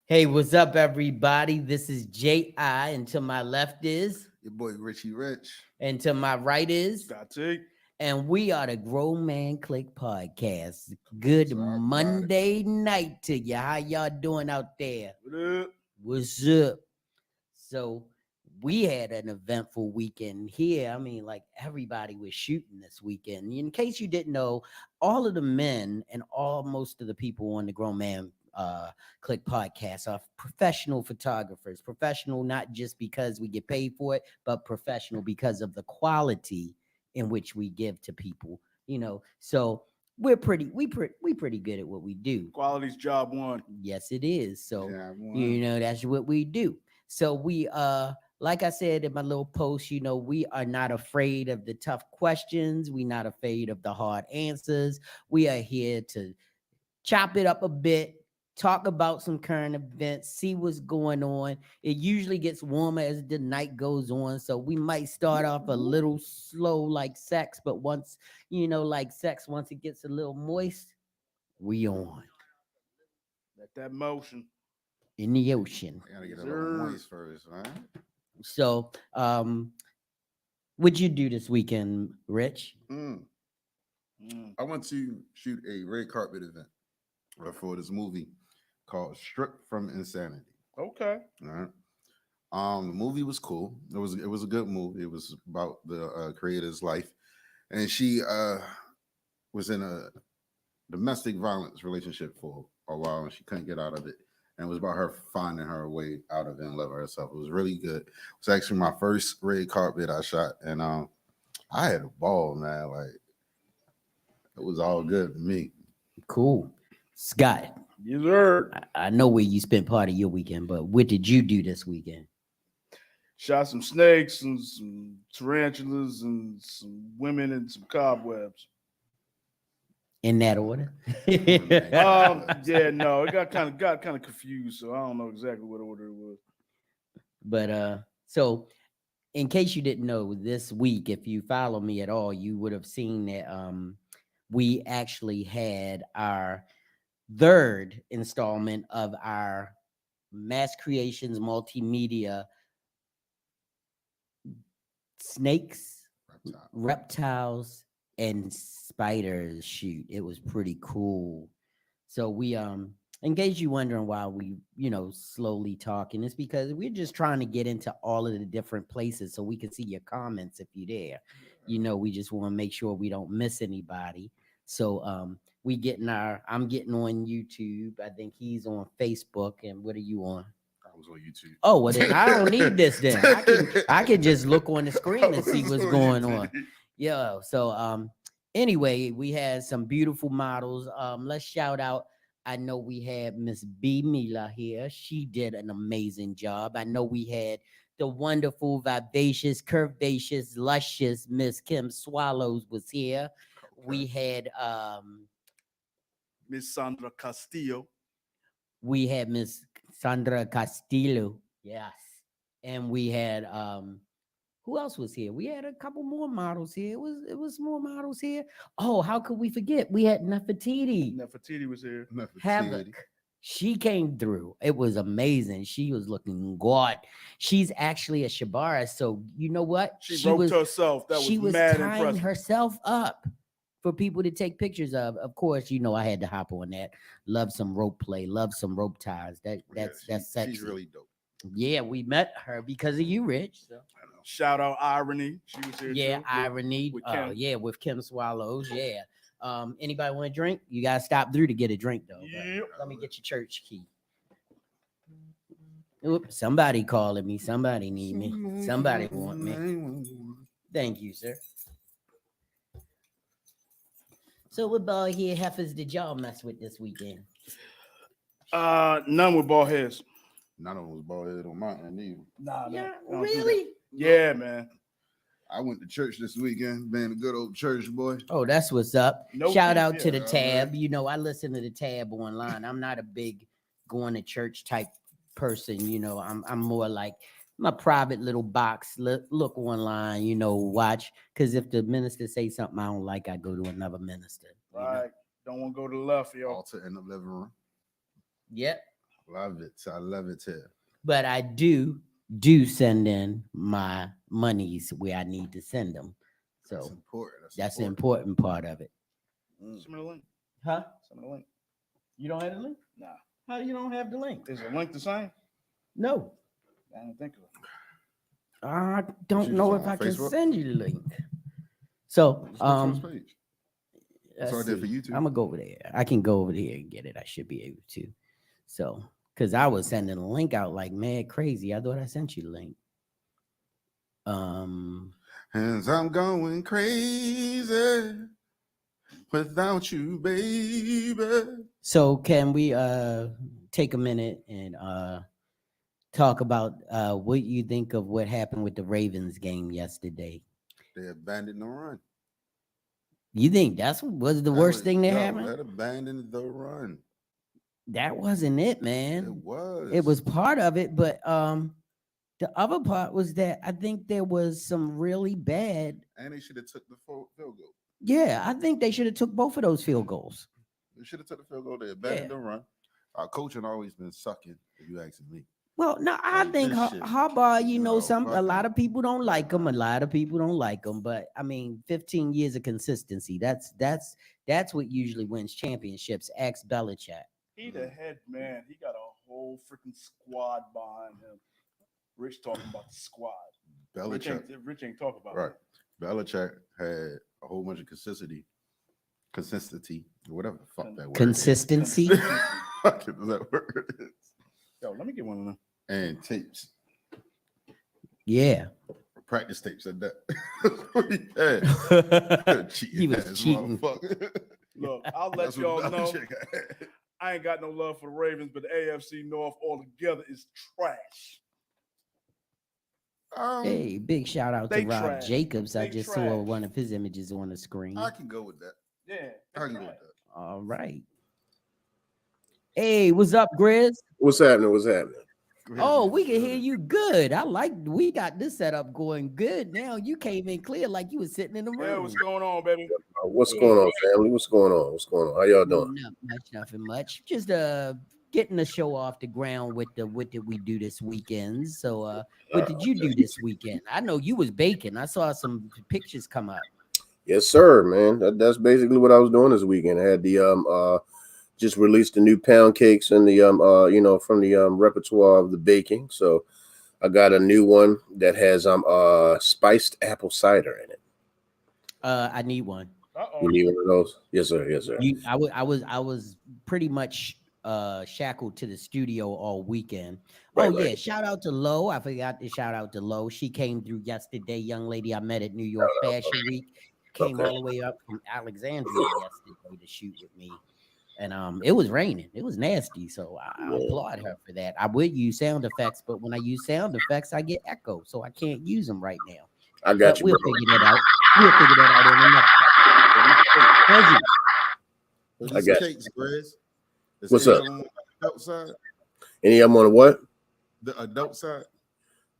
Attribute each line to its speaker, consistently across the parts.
Speaker 1: Hey, what's up, everybody? This is J.I. And to my left is,
Speaker 2: Your boy Richie Rich.
Speaker 1: and to my right is,
Speaker 3: That's it.
Speaker 1: and we are the Grown Man Click Podcast. Good
Speaker 2: Talk about it.
Speaker 1: Monday night to you. How y'all doing out there?
Speaker 3: What up?
Speaker 1: What's up? So, we had an eventful weekend here. I mean, like everybody was shooting this weekend. In case you didn't know, all of the men and all most of the people on the Grown Man Click podcast are professional photographers. Professional not just because we get paid for it, but professional because of the quality in which we give to people. So we pretty good at what we do.
Speaker 3: Quality's job one.
Speaker 1: Yes, it is. So
Speaker 2: Yeah,
Speaker 1: that's what we do. So we like I said in my little post, we are not afraid of the tough questions. We're not afraid of the hard answers. We are here to chop it up a bit, talk about some current events, see what's going on. It usually gets warmer as the night goes on. So we might start off a little slow like sex, but once, like sex, once it gets a little moist, we on
Speaker 3: Let that motion.
Speaker 1: in the ocean.
Speaker 2: I gotta get a
Speaker 3: Sir.
Speaker 2: little moist first, man.
Speaker 1: So, what'd you do this weekend, Rich?
Speaker 2: Mm.
Speaker 3: Mm.
Speaker 2: I went to shoot a red carpet event for this movie called Stripped from Insanity.
Speaker 3: Okay.
Speaker 2: All right. The movie was cool. It was a good movie. It was about the creator's life, and she was in a domestic violence relationship for a while, and she couldn't get out of it. And it was about her finding her way out of it and loving herself. It was really good. It was actually my first red carpet I shot, and I had a ball, man. Like it was all good to me.
Speaker 1: Cool. Scott,
Speaker 3: Yes, sir.
Speaker 1: I know where you spent part of your weekend, but what did you do this weekend?
Speaker 3: Shot some snakes and some tarantulas and some women and some cobwebs.
Speaker 1: In that order?
Speaker 3: Yeah, no, it got kind of confused, so I don't know exactly what order it was.
Speaker 1: But so in case you didn't know, this week, if you follow me at all, you would have seen that we actually had our third installment of our Mass Creations Multimedia Snakes, Reptiles, and Spiders shoot. It was pretty cool. So we in case you're wondering why we slowly talking, it's because we're just trying to get into all of the different places so we can see your comments if you're there. We just want to make sure we don't miss anybody. So I'm getting on YouTube. I think he's on Facebook. And what are you on?
Speaker 2: I was on YouTube.
Speaker 1: Oh, well then I don't need this then. I can just look on the screen and see what's going on. Yeah. So anyway, we had some beautiful models. Let's shout out. I know we had Miss B Mila here. She did an amazing job. I know we had the wonderful, vivacious, curvaceous, luscious Miss Kim Swallows was here. We had
Speaker 3: Miss Sandra Castillo.
Speaker 1: Miss Sandra Castillo. Yes. And we had who else was here? We had a couple more models here. It was more models here. Oh, how could we forget? We had Nefertiti.
Speaker 3: Nefertiti was here.
Speaker 1: Havoc. She came through. It was amazing. She was looking good. She's actually a Shabara. So you know what?
Speaker 3: She roped herself. That
Speaker 1: she
Speaker 3: was
Speaker 1: was
Speaker 3: mad
Speaker 1: tying
Speaker 3: impressive.
Speaker 1: herself up for people to take pictures of. Of course, I had to hop on that. Love some rope play. Love some rope ties. That's sexy.
Speaker 2: She's really dope.
Speaker 1: Yeah, we met her because of you, Rich. So.
Speaker 3: Shout out Irony. She was here.
Speaker 1: Yeah,
Speaker 3: too,
Speaker 1: Irony.
Speaker 3: with Kim.
Speaker 1: With Kim Swallows. Yeah. Anybody want a drink? You gotta stop through to get a drink though.
Speaker 3: Yep.
Speaker 1: Let me get your church key. Oops, somebody calling me. Somebody need me. Somebody want me. Thank you, sir. So what bald head heifers did y'all mess with this weekend?
Speaker 3: None with bald heads.
Speaker 2: None of them was bald head on my end either.
Speaker 3: Nah,
Speaker 1: Yeah,
Speaker 3: I don't do
Speaker 1: really?
Speaker 3: that. Yeah, man.
Speaker 2: I went to church this weekend, being a good old church boy.
Speaker 1: Oh, that's what's up.
Speaker 3: No
Speaker 1: Shout
Speaker 3: beef,
Speaker 1: out to the
Speaker 3: yeah,
Speaker 1: tab. I listen to the tab online. I'm not a big going to church type person. I'm more like my private little box. Look online, watch. Because if the minister say something I don't like, I go to another minister.
Speaker 3: Right. Don't want to go to the left, yo.
Speaker 2: Altar in the living room.
Speaker 1: Yep.
Speaker 2: Love it. I love it too.
Speaker 1: But I do send in my monies where I need to send them.
Speaker 2: That's
Speaker 1: So
Speaker 2: important.
Speaker 1: that's the important part of it.
Speaker 3: Send me the link.
Speaker 1: Huh?
Speaker 3: Send me the link.
Speaker 1: You don't have the link?
Speaker 3: Nah.
Speaker 1: How you don't have the link?
Speaker 3: Is the link the same?
Speaker 1: No.
Speaker 3: I didn't think of it.
Speaker 1: I don't
Speaker 2: you
Speaker 1: know
Speaker 2: just
Speaker 1: if
Speaker 2: on
Speaker 1: I can
Speaker 2: Facebook?
Speaker 1: send you the link. So
Speaker 2: Just go to his page.
Speaker 1: let's
Speaker 2: all I did for
Speaker 1: see.
Speaker 2: YouTube.
Speaker 1: I'm gonna go over there. I can go over there and get it. I should be able to. So, because I was sending a link out like mad crazy. I thought I sent you the link.
Speaker 2: And I'm going crazy without you, baby.
Speaker 1: So can we take a minute and talk about what you think of what happened with the Ravens game yesterday?
Speaker 2: They abandoned the run.
Speaker 1: You think that's was the worst thing that happened?
Speaker 2: That abandoned the run.
Speaker 1: That wasn't it,
Speaker 2: It
Speaker 1: man.
Speaker 2: was.
Speaker 1: It was part of it, but the other part was that I think there was some really bad.
Speaker 2: And they should have took the field goal.
Speaker 1: Yeah, I think they should have took both of those field goals.
Speaker 2: They should have took the field goal. They abandoned the run. Our coaching always been sucking, if you asking me.
Speaker 1: Well, no, I
Speaker 2: Like,
Speaker 1: think
Speaker 2: this shit,
Speaker 1: Harbaugh, you know,
Speaker 2: no,
Speaker 1: a lot
Speaker 2: fucking-
Speaker 1: of people don't like him. A lot of people don't like him, but I mean, 15 years of consistency. That's what usually wins championships. Ask Belichick.
Speaker 3: He the head man. He got a whole freaking squad behind him. Rich talking about the squad. Rich ain't talking about
Speaker 2: Right.
Speaker 3: it.
Speaker 2: Belichick had a whole bunch of consistency, whatever the fuck that word
Speaker 1: Consistency.
Speaker 2: is. Fuck is that word is.
Speaker 3: Yo, let me get one of them.
Speaker 2: And tapes,
Speaker 1: Yeah.
Speaker 2: practice tapes at that. That's what he had.
Speaker 1: He was
Speaker 2: Cheating-ass
Speaker 1: cheating.
Speaker 2: motherfucker.
Speaker 3: Look, I'll let
Speaker 2: That's what
Speaker 3: y'all know.
Speaker 2: Belichick had.
Speaker 3: I ain't got no love for the Ravens, but the AFC North altogether is trash.
Speaker 1: Hey, big shout out to
Speaker 3: They
Speaker 1: Rob
Speaker 3: trash.
Speaker 1: Jacobs. I
Speaker 3: They
Speaker 1: just saw
Speaker 3: trash.
Speaker 1: one of his images on the screen.
Speaker 2: I can go with that.
Speaker 3: Yeah.
Speaker 2: I can go with that.
Speaker 1: All right. Hey, what's up, Grizz?
Speaker 4: What's happening? What's happening?
Speaker 2: Go ahead,
Speaker 1: Oh,
Speaker 2: man.
Speaker 1: we can hear you good. We got this setup going good now. You came in clear like you was sitting in the
Speaker 3: Yeah,
Speaker 1: room.
Speaker 3: what's going on, baby?
Speaker 4: What's going on, family? What's going on? What's going on? How y'all doing?
Speaker 1: Nothing much. Just getting the show off the ground with what did we do this weekend. So what did you do this weekend? I know you was baking. I saw some pictures come up.
Speaker 4: Yes, sir, man. That's basically what I was doing this weekend. I had the just released the new pound cakes and the from the repertoire of the baking. So I got a new one that has spiced apple cider in it.
Speaker 1: I need one.
Speaker 4: You need one of those? Yes, sir. Yes, sir.
Speaker 1: I was pretty much shackled to the studio all weekend.
Speaker 4: Right,
Speaker 1: Oh yeah,
Speaker 4: right.
Speaker 1: shout out to Lo. I forgot to shout out to Lo. She came through yesterday. Young lady I met at New York Fashion Week came all the way up from Alexandria yesterday to shoot with me. And it was raining. It was nasty. So I applaud her for that. I would use sound effects, but when I use sound effects, I get echo, so I can't use them right now.
Speaker 4: I got you,
Speaker 1: We'll
Speaker 4: bro.
Speaker 1: figure that out. We'll figure that out in the next.
Speaker 2: Those
Speaker 4: I
Speaker 2: are
Speaker 4: got
Speaker 2: cakes, Grizz. Is
Speaker 4: What's
Speaker 2: any
Speaker 4: up?
Speaker 2: of them on the adult side?
Speaker 4: Any of them on what?
Speaker 2: The adult side?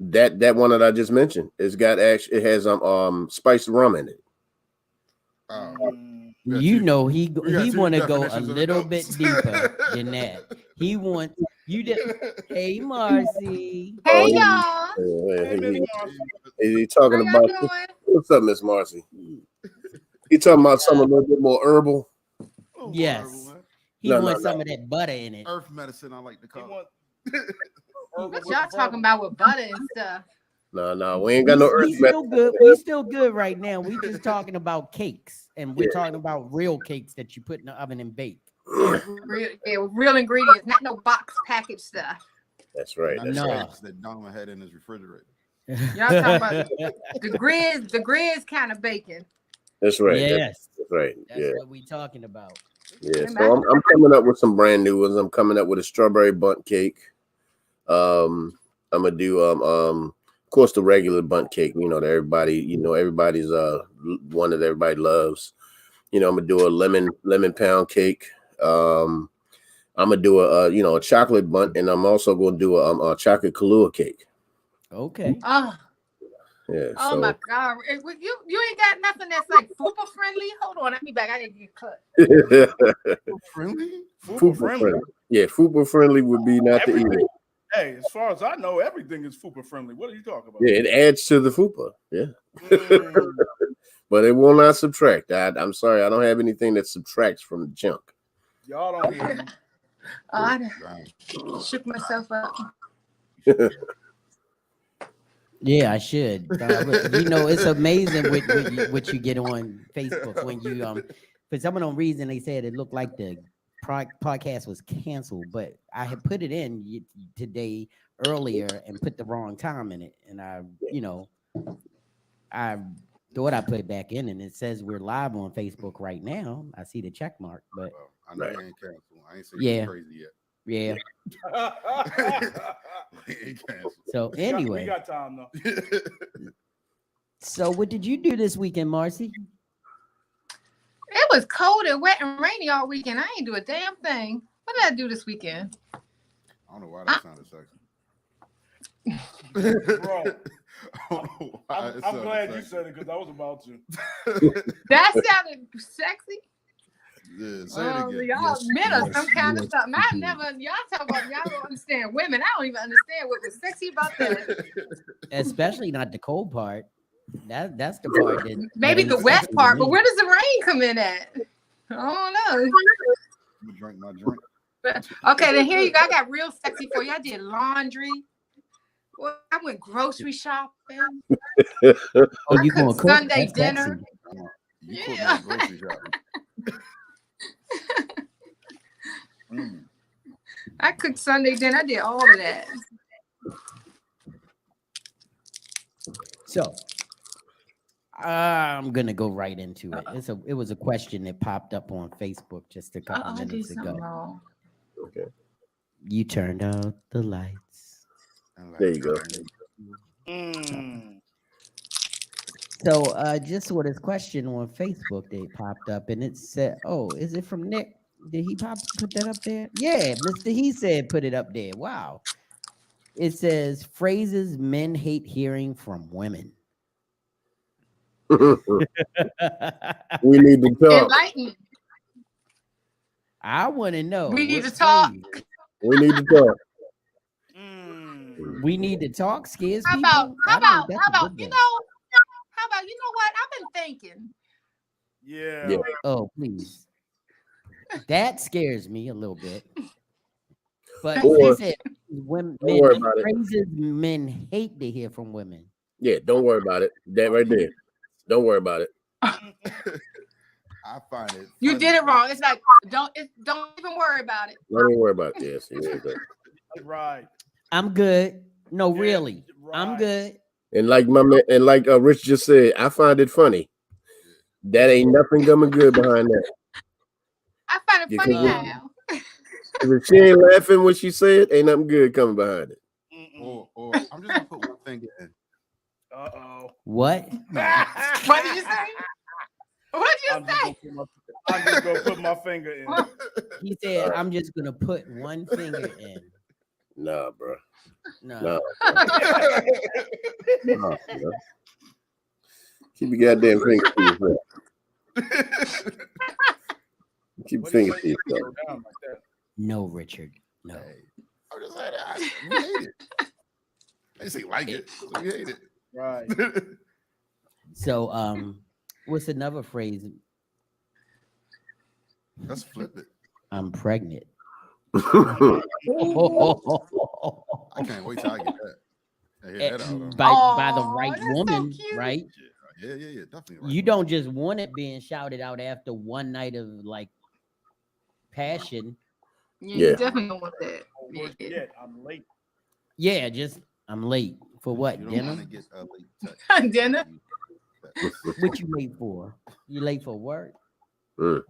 Speaker 4: That one that I just mentioned. It has spiced rum in it.
Speaker 2: Yeah,
Speaker 1: You
Speaker 2: two-
Speaker 1: know
Speaker 2: we got
Speaker 1: he
Speaker 2: two
Speaker 1: want to go a
Speaker 2: definitions of
Speaker 1: little bit
Speaker 2: adults.
Speaker 1: deeper than that. He wants you to. Hey, Marcy.
Speaker 5: Hey
Speaker 4: Oh,
Speaker 5: y'all,
Speaker 4: Hey,
Speaker 3: Miss
Speaker 4: he
Speaker 3: Marcy.
Speaker 4: he talking
Speaker 5: how y'all
Speaker 4: about
Speaker 5: doing?
Speaker 4: what's up, Miss Marcy? He talking about something a little bit more herbal.
Speaker 2: Oh,
Speaker 1: Yes.
Speaker 2: horrible, man.
Speaker 1: He
Speaker 4: No,
Speaker 1: wants
Speaker 4: no.
Speaker 1: some of that butter in it.
Speaker 2: Earth medicine, I like to
Speaker 3: He
Speaker 2: call
Speaker 3: want-
Speaker 5: What y'all talking about with butter and stuff?
Speaker 4: No, we ain't got no
Speaker 1: We
Speaker 4: earth
Speaker 1: still
Speaker 4: medicine.
Speaker 1: good. We still good right now. We just talking about cakes, and we're
Speaker 4: Yeah.
Speaker 1: talking about real cakes that you put in the oven and bake.
Speaker 5: Real ingredients, not no box package stuff.
Speaker 4: That's right.
Speaker 2: Not
Speaker 4: That's
Speaker 2: the
Speaker 1: No.
Speaker 4: right.
Speaker 2: cakes that Donna had in his refrigerator.
Speaker 5: Y'all talking about the grizz kind of bacon.
Speaker 4: That's right.
Speaker 1: Yes,
Speaker 4: That's right.
Speaker 1: that's
Speaker 4: Yeah.
Speaker 1: what we talking about.
Speaker 4: Yeah. So I'm coming up with some brand new ones. I'm coming up with a strawberry bundt cake. I'm gonna do of course the regular bundt cake, that everybody's one that everybody loves. I'm gonna do a lemon pound cake. I'm gonna do a chocolate bundt, and I'm also gonna do a chocolate Kahlua cake.
Speaker 1: Okay.
Speaker 5: Oh,
Speaker 4: Yeah.
Speaker 5: oh
Speaker 4: So
Speaker 5: my God! You ain't got nothing that's like fupa friendly. Hold on, let me back. I didn't get cut.
Speaker 2: Friendly?
Speaker 3: Fupa friendly.
Speaker 4: Yeah, fupa friendly would be not to eat
Speaker 3: Everything.
Speaker 4: it.
Speaker 3: Hey, as far as I know, everything is fupa friendly. What are you talking about?
Speaker 4: Yeah, it adds to the fupa. Yeah,
Speaker 3: Mm,
Speaker 4: but it will not subtract. I'm sorry, I don't have anything that subtracts from the chunk.
Speaker 3: y'all don't hear me.
Speaker 5: I
Speaker 2: Right.
Speaker 5: shook myself up.
Speaker 1: Yeah, I should. You know, it's amazing what you get on Facebook when you for some unknown reason they said it looked like the podcast was canceled, but I had put it in today earlier and put the wrong time in it, and I thought I put it back in, and it says we're live on Facebook right now. I see the check mark, but
Speaker 2: Well, I know
Speaker 4: Right.
Speaker 2: you ain't canceled. I ain't saying
Speaker 1: Yeah.
Speaker 2: crazy yet.
Speaker 1: yeah.
Speaker 2: We ain't canceled.
Speaker 1: So
Speaker 3: we
Speaker 1: anyway,
Speaker 3: got time though.
Speaker 1: so what did you do this weekend, Marcy?
Speaker 5: It was cold and wet and rainy all weekend. I ain't do a damn thing. What did I do this weekend?
Speaker 2: I don't know why that sounded sexy.
Speaker 3: Bro,
Speaker 2: I don't know why
Speaker 3: I'm
Speaker 2: it
Speaker 3: glad
Speaker 2: sounded
Speaker 3: you
Speaker 2: sexy.
Speaker 3: said it because I was about to.
Speaker 5: That sounded sexy.
Speaker 2: Yeah, say it again.
Speaker 5: Y'all
Speaker 1: Yes,
Speaker 5: men or some
Speaker 1: yes,
Speaker 5: kind of
Speaker 1: yes,
Speaker 5: something. I
Speaker 1: indeed.
Speaker 5: never, y'all talk about, y'all don't understand women. I don't even understand what was sexy about that.
Speaker 1: Especially not the cold part. That's the part that
Speaker 5: Maybe
Speaker 1: that
Speaker 5: the
Speaker 1: ain't
Speaker 5: wet
Speaker 1: sexy to
Speaker 5: part, but
Speaker 1: me.
Speaker 5: where does the rain come in at? I don't know.
Speaker 2: I'm gonna drink my drink.
Speaker 5: Okay, then here you go. I got real sexy for you. I did laundry. Well, I went grocery shopping.
Speaker 1: Oh,
Speaker 5: I
Speaker 1: you
Speaker 5: cooked
Speaker 1: going cook?
Speaker 5: Sunday
Speaker 1: That's
Speaker 5: dinner.
Speaker 1: sexy.
Speaker 2: You put
Speaker 5: Yeah.
Speaker 2: my grocery shopping.
Speaker 5: I cooked Sunday dinner. I did all of that.
Speaker 1: So I'm gonna go right into it. It was a question that popped up on Facebook just a couple
Speaker 5: I did
Speaker 1: minutes
Speaker 5: something
Speaker 1: ago.
Speaker 5: wrong.
Speaker 4: Okay,
Speaker 1: You turned out the lights.
Speaker 4: there you go.
Speaker 3: Mm.
Speaker 1: So just saw this question on Facebook that popped up, and it said, "Oh, is it from Nick? Did he put that up there? Yeah, Mr. He said put it up there. Wow. It says phrases men hate hearing from women.
Speaker 4: We need to talk.
Speaker 5: Enlighten.
Speaker 1: I want to know.
Speaker 5: We need
Speaker 1: what
Speaker 5: to talk.
Speaker 1: phrase.
Speaker 4: We need to talk.
Speaker 3: Mm.
Speaker 1: We need to talk. Scares
Speaker 5: How
Speaker 1: people.
Speaker 5: about,
Speaker 1: I think that's a good
Speaker 5: you
Speaker 1: one.
Speaker 5: know, how about, you know what? I've been thinking.
Speaker 3: Yeah.
Speaker 4: Yeah.
Speaker 1: Oh, please. That scares me a little bit. But
Speaker 4: Or-
Speaker 1: he said women,
Speaker 4: Don't worry about it.
Speaker 1: phrases men hate to hear from women.
Speaker 4: Yeah, don't worry about it. That right there. Don't worry about it.
Speaker 2: I find it.
Speaker 5: You
Speaker 2: funny.
Speaker 5: did it wrong. It's like, don't even worry about it.
Speaker 4: Don't even worry about it. Yes, yes, yes.
Speaker 3: Right.
Speaker 1: I'm good. No,
Speaker 3: Yeah,
Speaker 1: really. I'm
Speaker 3: right.
Speaker 1: good.
Speaker 4: And like my man, and like Rich just said, I find it funny. That ain't nothing coming good behind that.
Speaker 5: I find it
Speaker 4: Yeah,
Speaker 5: funny
Speaker 1: 'cause
Speaker 5: now.
Speaker 4: If she ain't laughing when she said, ain't nothing good coming behind it.
Speaker 2: Or I'm just gonna put one finger in.
Speaker 3: Uh-oh.
Speaker 1: What?
Speaker 5: What did you say? What did you say?
Speaker 3: I'm just gonna put my finger in.
Speaker 1: He said, I'm just gonna put one finger in.
Speaker 4: Nah, bro.
Speaker 1: No.
Speaker 4: Nah. Nah, bro. Keep your goddamn finger to yourself. Keep your
Speaker 3: What do you
Speaker 4: finger to
Speaker 3: say?
Speaker 4: yourself.
Speaker 3: Go down like that.
Speaker 1: No, Richard. No.
Speaker 2: Hey, I'm just saying, we hate it. They say like it, so we hate it.
Speaker 3: Right.
Speaker 1: So what's another phrase?
Speaker 2: Let's flip it.
Speaker 1: I'm pregnant.
Speaker 2: I can't wait till I get that. I hear that out.
Speaker 1: by the
Speaker 5: Aw,
Speaker 1: right
Speaker 5: that's so
Speaker 1: woman,
Speaker 5: cute.
Speaker 1: right?
Speaker 2: Yeah, definitely. Right
Speaker 1: You
Speaker 2: one.
Speaker 1: don't just want it being shouted out after one night of like passion.
Speaker 5: Yeah,
Speaker 4: Yeah.
Speaker 5: you definitely don't want that.
Speaker 3: Or worse
Speaker 5: Yeah.
Speaker 3: yet, I'm late.
Speaker 1: Yeah, just I'm late for what?
Speaker 2: You don't
Speaker 1: Dinner?
Speaker 2: want to get a late text.
Speaker 5: Dinner?
Speaker 1: What you late for? You late for work?
Speaker 4: Mm.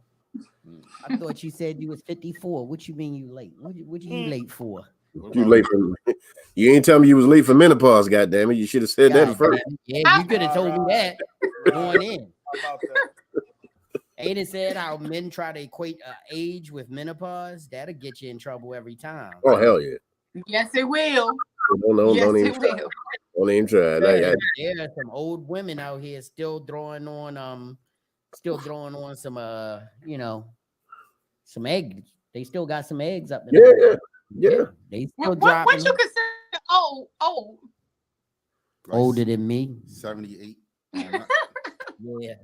Speaker 1: I thought you said you was 54. What you mean you late? What you late for?
Speaker 4: You late for you ain't tell me you was late for menopause, goddamn it. You should have said that
Speaker 1: God
Speaker 4: first.
Speaker 1: damn it. Yeah, you could have told me that going in.
Speaker 3: How about that?
Speaker 1: Ain't it said how men try to equate age with menopause? That'll get you in trouble every time.
Speaker 4: Oh hell yeah.
Speaker 5: Yes, it will.
Speaker 4: Don't
Speaker 5: Yes,
Speaker 4: even
Speaker 5: it
Speaker 4: try.
Speaker 5: will.
Speaker 4: Don't even try.
Speaker 1: There are some old women out here still throwing on some you know, some egg. They still got some eggs up
Speaker 4: Yeah,
Speaker 1: there.
Speaker 4: yeah.
Speaker 1: They still
Speaker 5: What
Speaker 1: dropping
Speaker 5: you
Speaker 1: them.
Speaker 5: consider old?
Speaker 2: Like
Speaker 1: Older than me.
Speaker 2: 78.
Speaker 1: Yeah.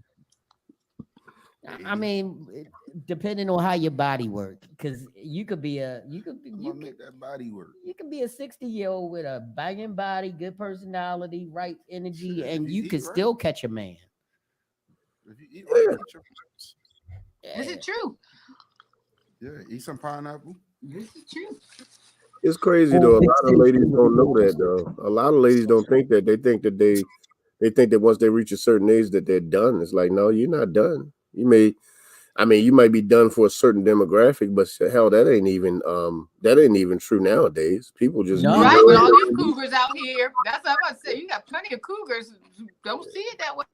Speaker 1: I mean, depending on how your body works, because you could be a
Speaker 2: I'm gonna make that body work.
Speaker 1: you can be a 60-year-old with a banging body, good personality, right energy,
Speaker 2: Shit,
Speaker 1: and
Speaker 2: if
Speaker 1: you
Speaker 2: you
Speaker 1: could
Speaker 2: eat right.
Speaker 1: still catch a man.
Speaker 2: If you eat right, eat your fruits.
Speaker 5: This is true.
Speaker 2: Yeah, eat some pineapple.
Speaker 5: This is true.
Speaker 4: It's crazy though. A lot of ladies don't know that though. A lot of ladies don't think that. They think that once they reach a certain age that they're done. It's like, no, you're not done. You might be done for a certain demographic, but hell, that ain't even true nowadays. People just
Speaker 1: No.
Speaker 5: Right, with all these cougars out here. That's what I'm about to say. You got plenty of cougars who don't see it that way.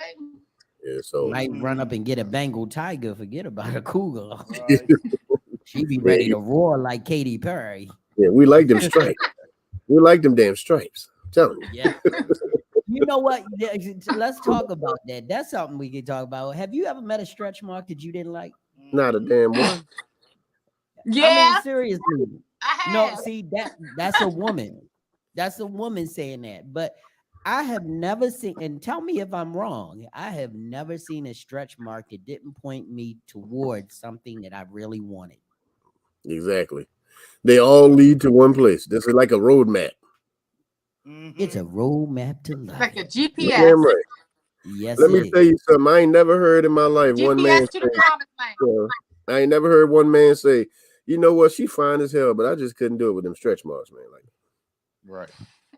Speaker 4: Yeah, so
Speaker 1: Might run up and get a Bengal tiger. Forget about a cougar.
Speaker 3: Right.
Speaker 1: She be ready to roar like Katy Perry.
Speaker 4: yeah, we like them stripes. We like them damn stripes. I'm telling you.
Speaker 1: Yeah. You know what? Let's talk about that. That's something we can talk about. Have you ever met a stretch mark that you didn't like?
Speaker 4: Not a damn one.
Speaker 5: Yeah,
Speaker 1: I mean, seriously.
Speaker 5: I have.
Speaker 1: No, see that's a woman. That's a woman saying that. But I have never seen, and tell me if I'm wrong, I have never seen a stretch mark that didn't point me towards something that I really wanted.
Speaker 4: Exactly. They all lead to one place. This is like a roadmap.
Speaker 1: It's a roadmap to life.
Speaker 5: Like a
Speaker 4: You're
Speaker 5: GPS.
Speaker 4: damn right.
Speaker 1: Yes,
Speaker 4: Let
Speaker 1: it
Speaker 4: me
Speaker 1: is.
Speaker 4: tell you something. I ain't never heard in my life one man
Speaker 5: GPS to the promised land.
Speaker 4: I ain't never heard one man say, you know what, she fine as hell, but I just couldn't do it with them stretch marks, man. Like,
Speaker 2: Right.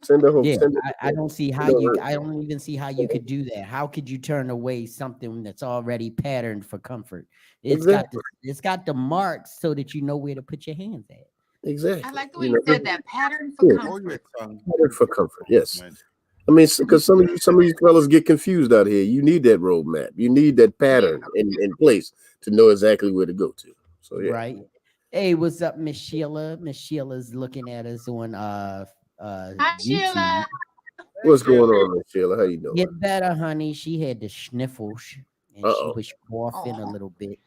Speaker 4: send her home.
Speaker 1: Yeah,
Speaker 4: Send her,
Speaker 1: I don't see how I don't even see how you could do that. How could you turn away something that's already patterned for comfort? It's got the marks so that you know where to put your hands at.
Speaker 4: exactly.
Speaker 5: I like the way you said that. Pattern for comfort.
Speaker 4: Pattern for comfort, yes. I mean, because some of these fellas get confused out here. You need that roadmap. You need that pattern in place to know exactly where to go to. So yeah.
Speaker 1: Right. Hey, what's up, Miss Sheila? Miss Sheila's looking at us on
Speaker 5: Hi,
Speaker 1: YouTube.
Speaker 5: Sheila.
Speaker 4: What's going on, Miss Sheila? How you doing?
Speaker 1: Get better, honey. She had the sniffles and she was coughing a little bit.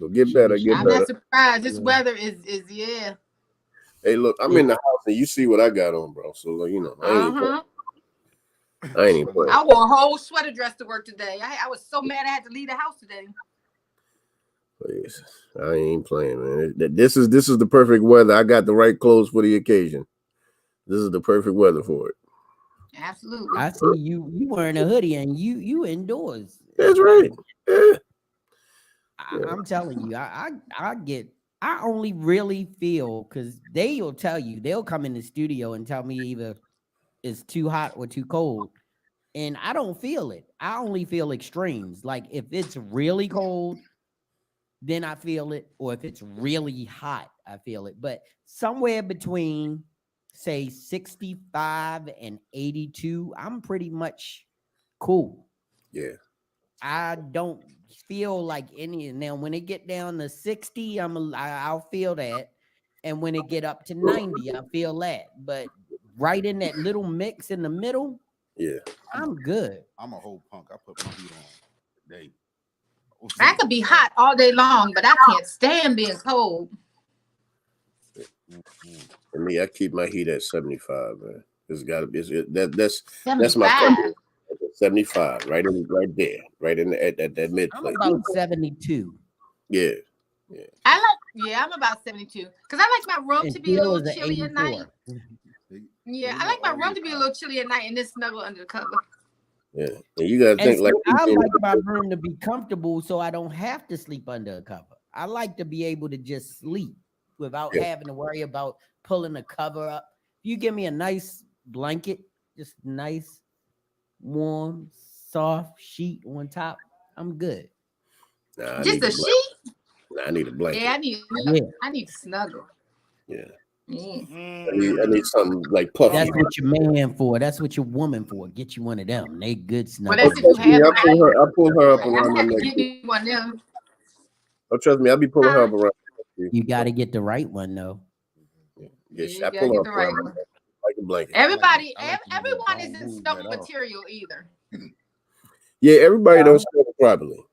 Speaker 4: So get better, get
Speaker 5: I'm
Speaker 4: better.
Speaker 5: not surprised. This weather is yeah.
Speaker 4: Hey, look, I'm in the house and you see what I got on, bro. So you know, I ain't even playing.
Speaker 5: I wore a whole sweater dress to work today. I was so mad I had to leave the house today.
Speaker 4: Please, I ain't playing, man. This is the perfect weather. I got the right clothes for the occasion. This is the perfect weather for it.
Speaker 5: Absolutely.
Speaker 1: I see you wearing a hoodie and you indoors.
Speaker 4: That's right. Yeah.
Speaker 1: I'm telling you, I only really feel because they'll tell you, they'll come in the studio and tell me either it's too hot or too cold. And I don't feel it. I only feel extremes. Like if it's really cold, then I feel it. Or if it's really hot, I feel it. But somewhere between, say, 65 and 82, I'm pretty much cool.
Speaker 4: Yeah.
Speaker 1: I don't feel like any. Now, when it get down to 60, I'll feel that. And when it get up to 90, I feel that. But right in that little mix in the middle,
Speaker 4: yeah,
Speaker 1: I'm good.
Speaker 2: I'm a whole punk. I put my heat on. They.
Speaker 5: I could be hot all day long, but I can't stand being cold.
Speaker 4: For me, I keep my heat at 75, man. It's gotta be that's
Speaker 5: 75.
Speaker 4: my comfort. 75, right there, right in at that mid place.
Speaker 1: I'm about 72.
Speaker 4: Yeah.
Speaker 5: I'm about 72 because I like my room to be a little chilly at night. Yeah, I like my room to be a little chilly at night and then snuggle under the cover.
Speaker 4: Yeah, and you gotta think like
Speaker 1: I like my room to be comfortable so I don't have to sleep under a cover. I like to be able to just sleep without having to worry about pulling the cover up. You give me a nice blanket, just nice, warm, soft sheet on top, I'm good.
Speaker 5: Just a sheet?
Speaker 4: I need a blanket.
Speaker 5: Yeah, I need to snuggle.
Speaker 4: Yeah.
Speaker 5: Yeah.
Speaker 4: I need something like puffy.
Speaker 1: That's what your man for. That's what your woman for. Get you one of them. They good snuggle.
Speaker 5: Well, that's if you have
Speaker 4: I pull her up around my neck.
Speaker 5: Give me one of them.
Speaker 4: Oh, trust me, I'll be pulling her up around.
Speaker 1: You got to get the right one though.
Speaker 4: Yes, I pull her up around my neck like a blanket.
Speaker 5: Everyone isn't snuggle material either.
Speaker 4: Yeah, everybody don't snuggle properly.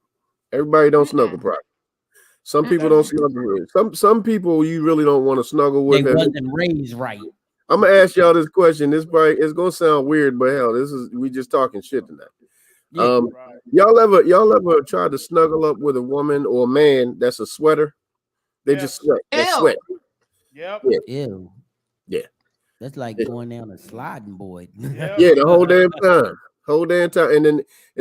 Speaker 4: Everybody don't snuggle properly. Some people don't snuggle with. Some people you really don't want to snuggle with.
Speaker 1: They wasn't raised right.
Speaker 4: I'm gonna ask y'all this question. It's gonna sound weird, but hell, we just talking shit tonight.
Speaker 1: Yeah,
Speaker 4: y'all ever tried to snuggle up with a woman or a man that's a sweater? They just sweat. They sweat.
Speaker 3: Yep.
Speaker 4: Yeah.
Speaker 1: Ew.
Speaker 4: Yeah.
Speaker 1: That's like going down a sliding board.
Speaker 3: Yep.
Speaker 4: Yeah, the whole damn time. And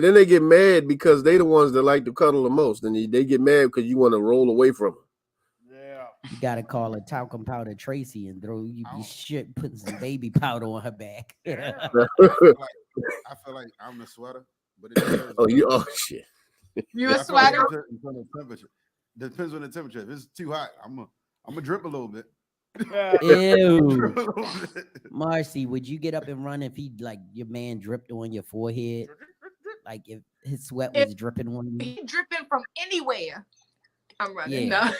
Speaker 4: then they get mad because they the ones that like to cuddle the most, and they get mad because you want to roll away from them.
Speaker 3: Yeah.
Speaker 1: You gotta call a talcum powder Tracy and throw you shit, putting some baby powder on her back.
Speaker 3: Yeah.
Speaker 2: I feel like I'm the sweater, but
Speaker 4: Shit.
Speaker 5: You a sweater?
Speaker 2: Depends on the temperature. If it's too hot, I'm gonna drip a little bit.
Speaker 1: Ew. Marcy, would you get up and run if your man dripped on your forehead? Like if his sweat was dripping on you?
Speaker 5: He dripping from anywhere. I'm running.
Speaker 1: Yeah.
Speaker 5: No.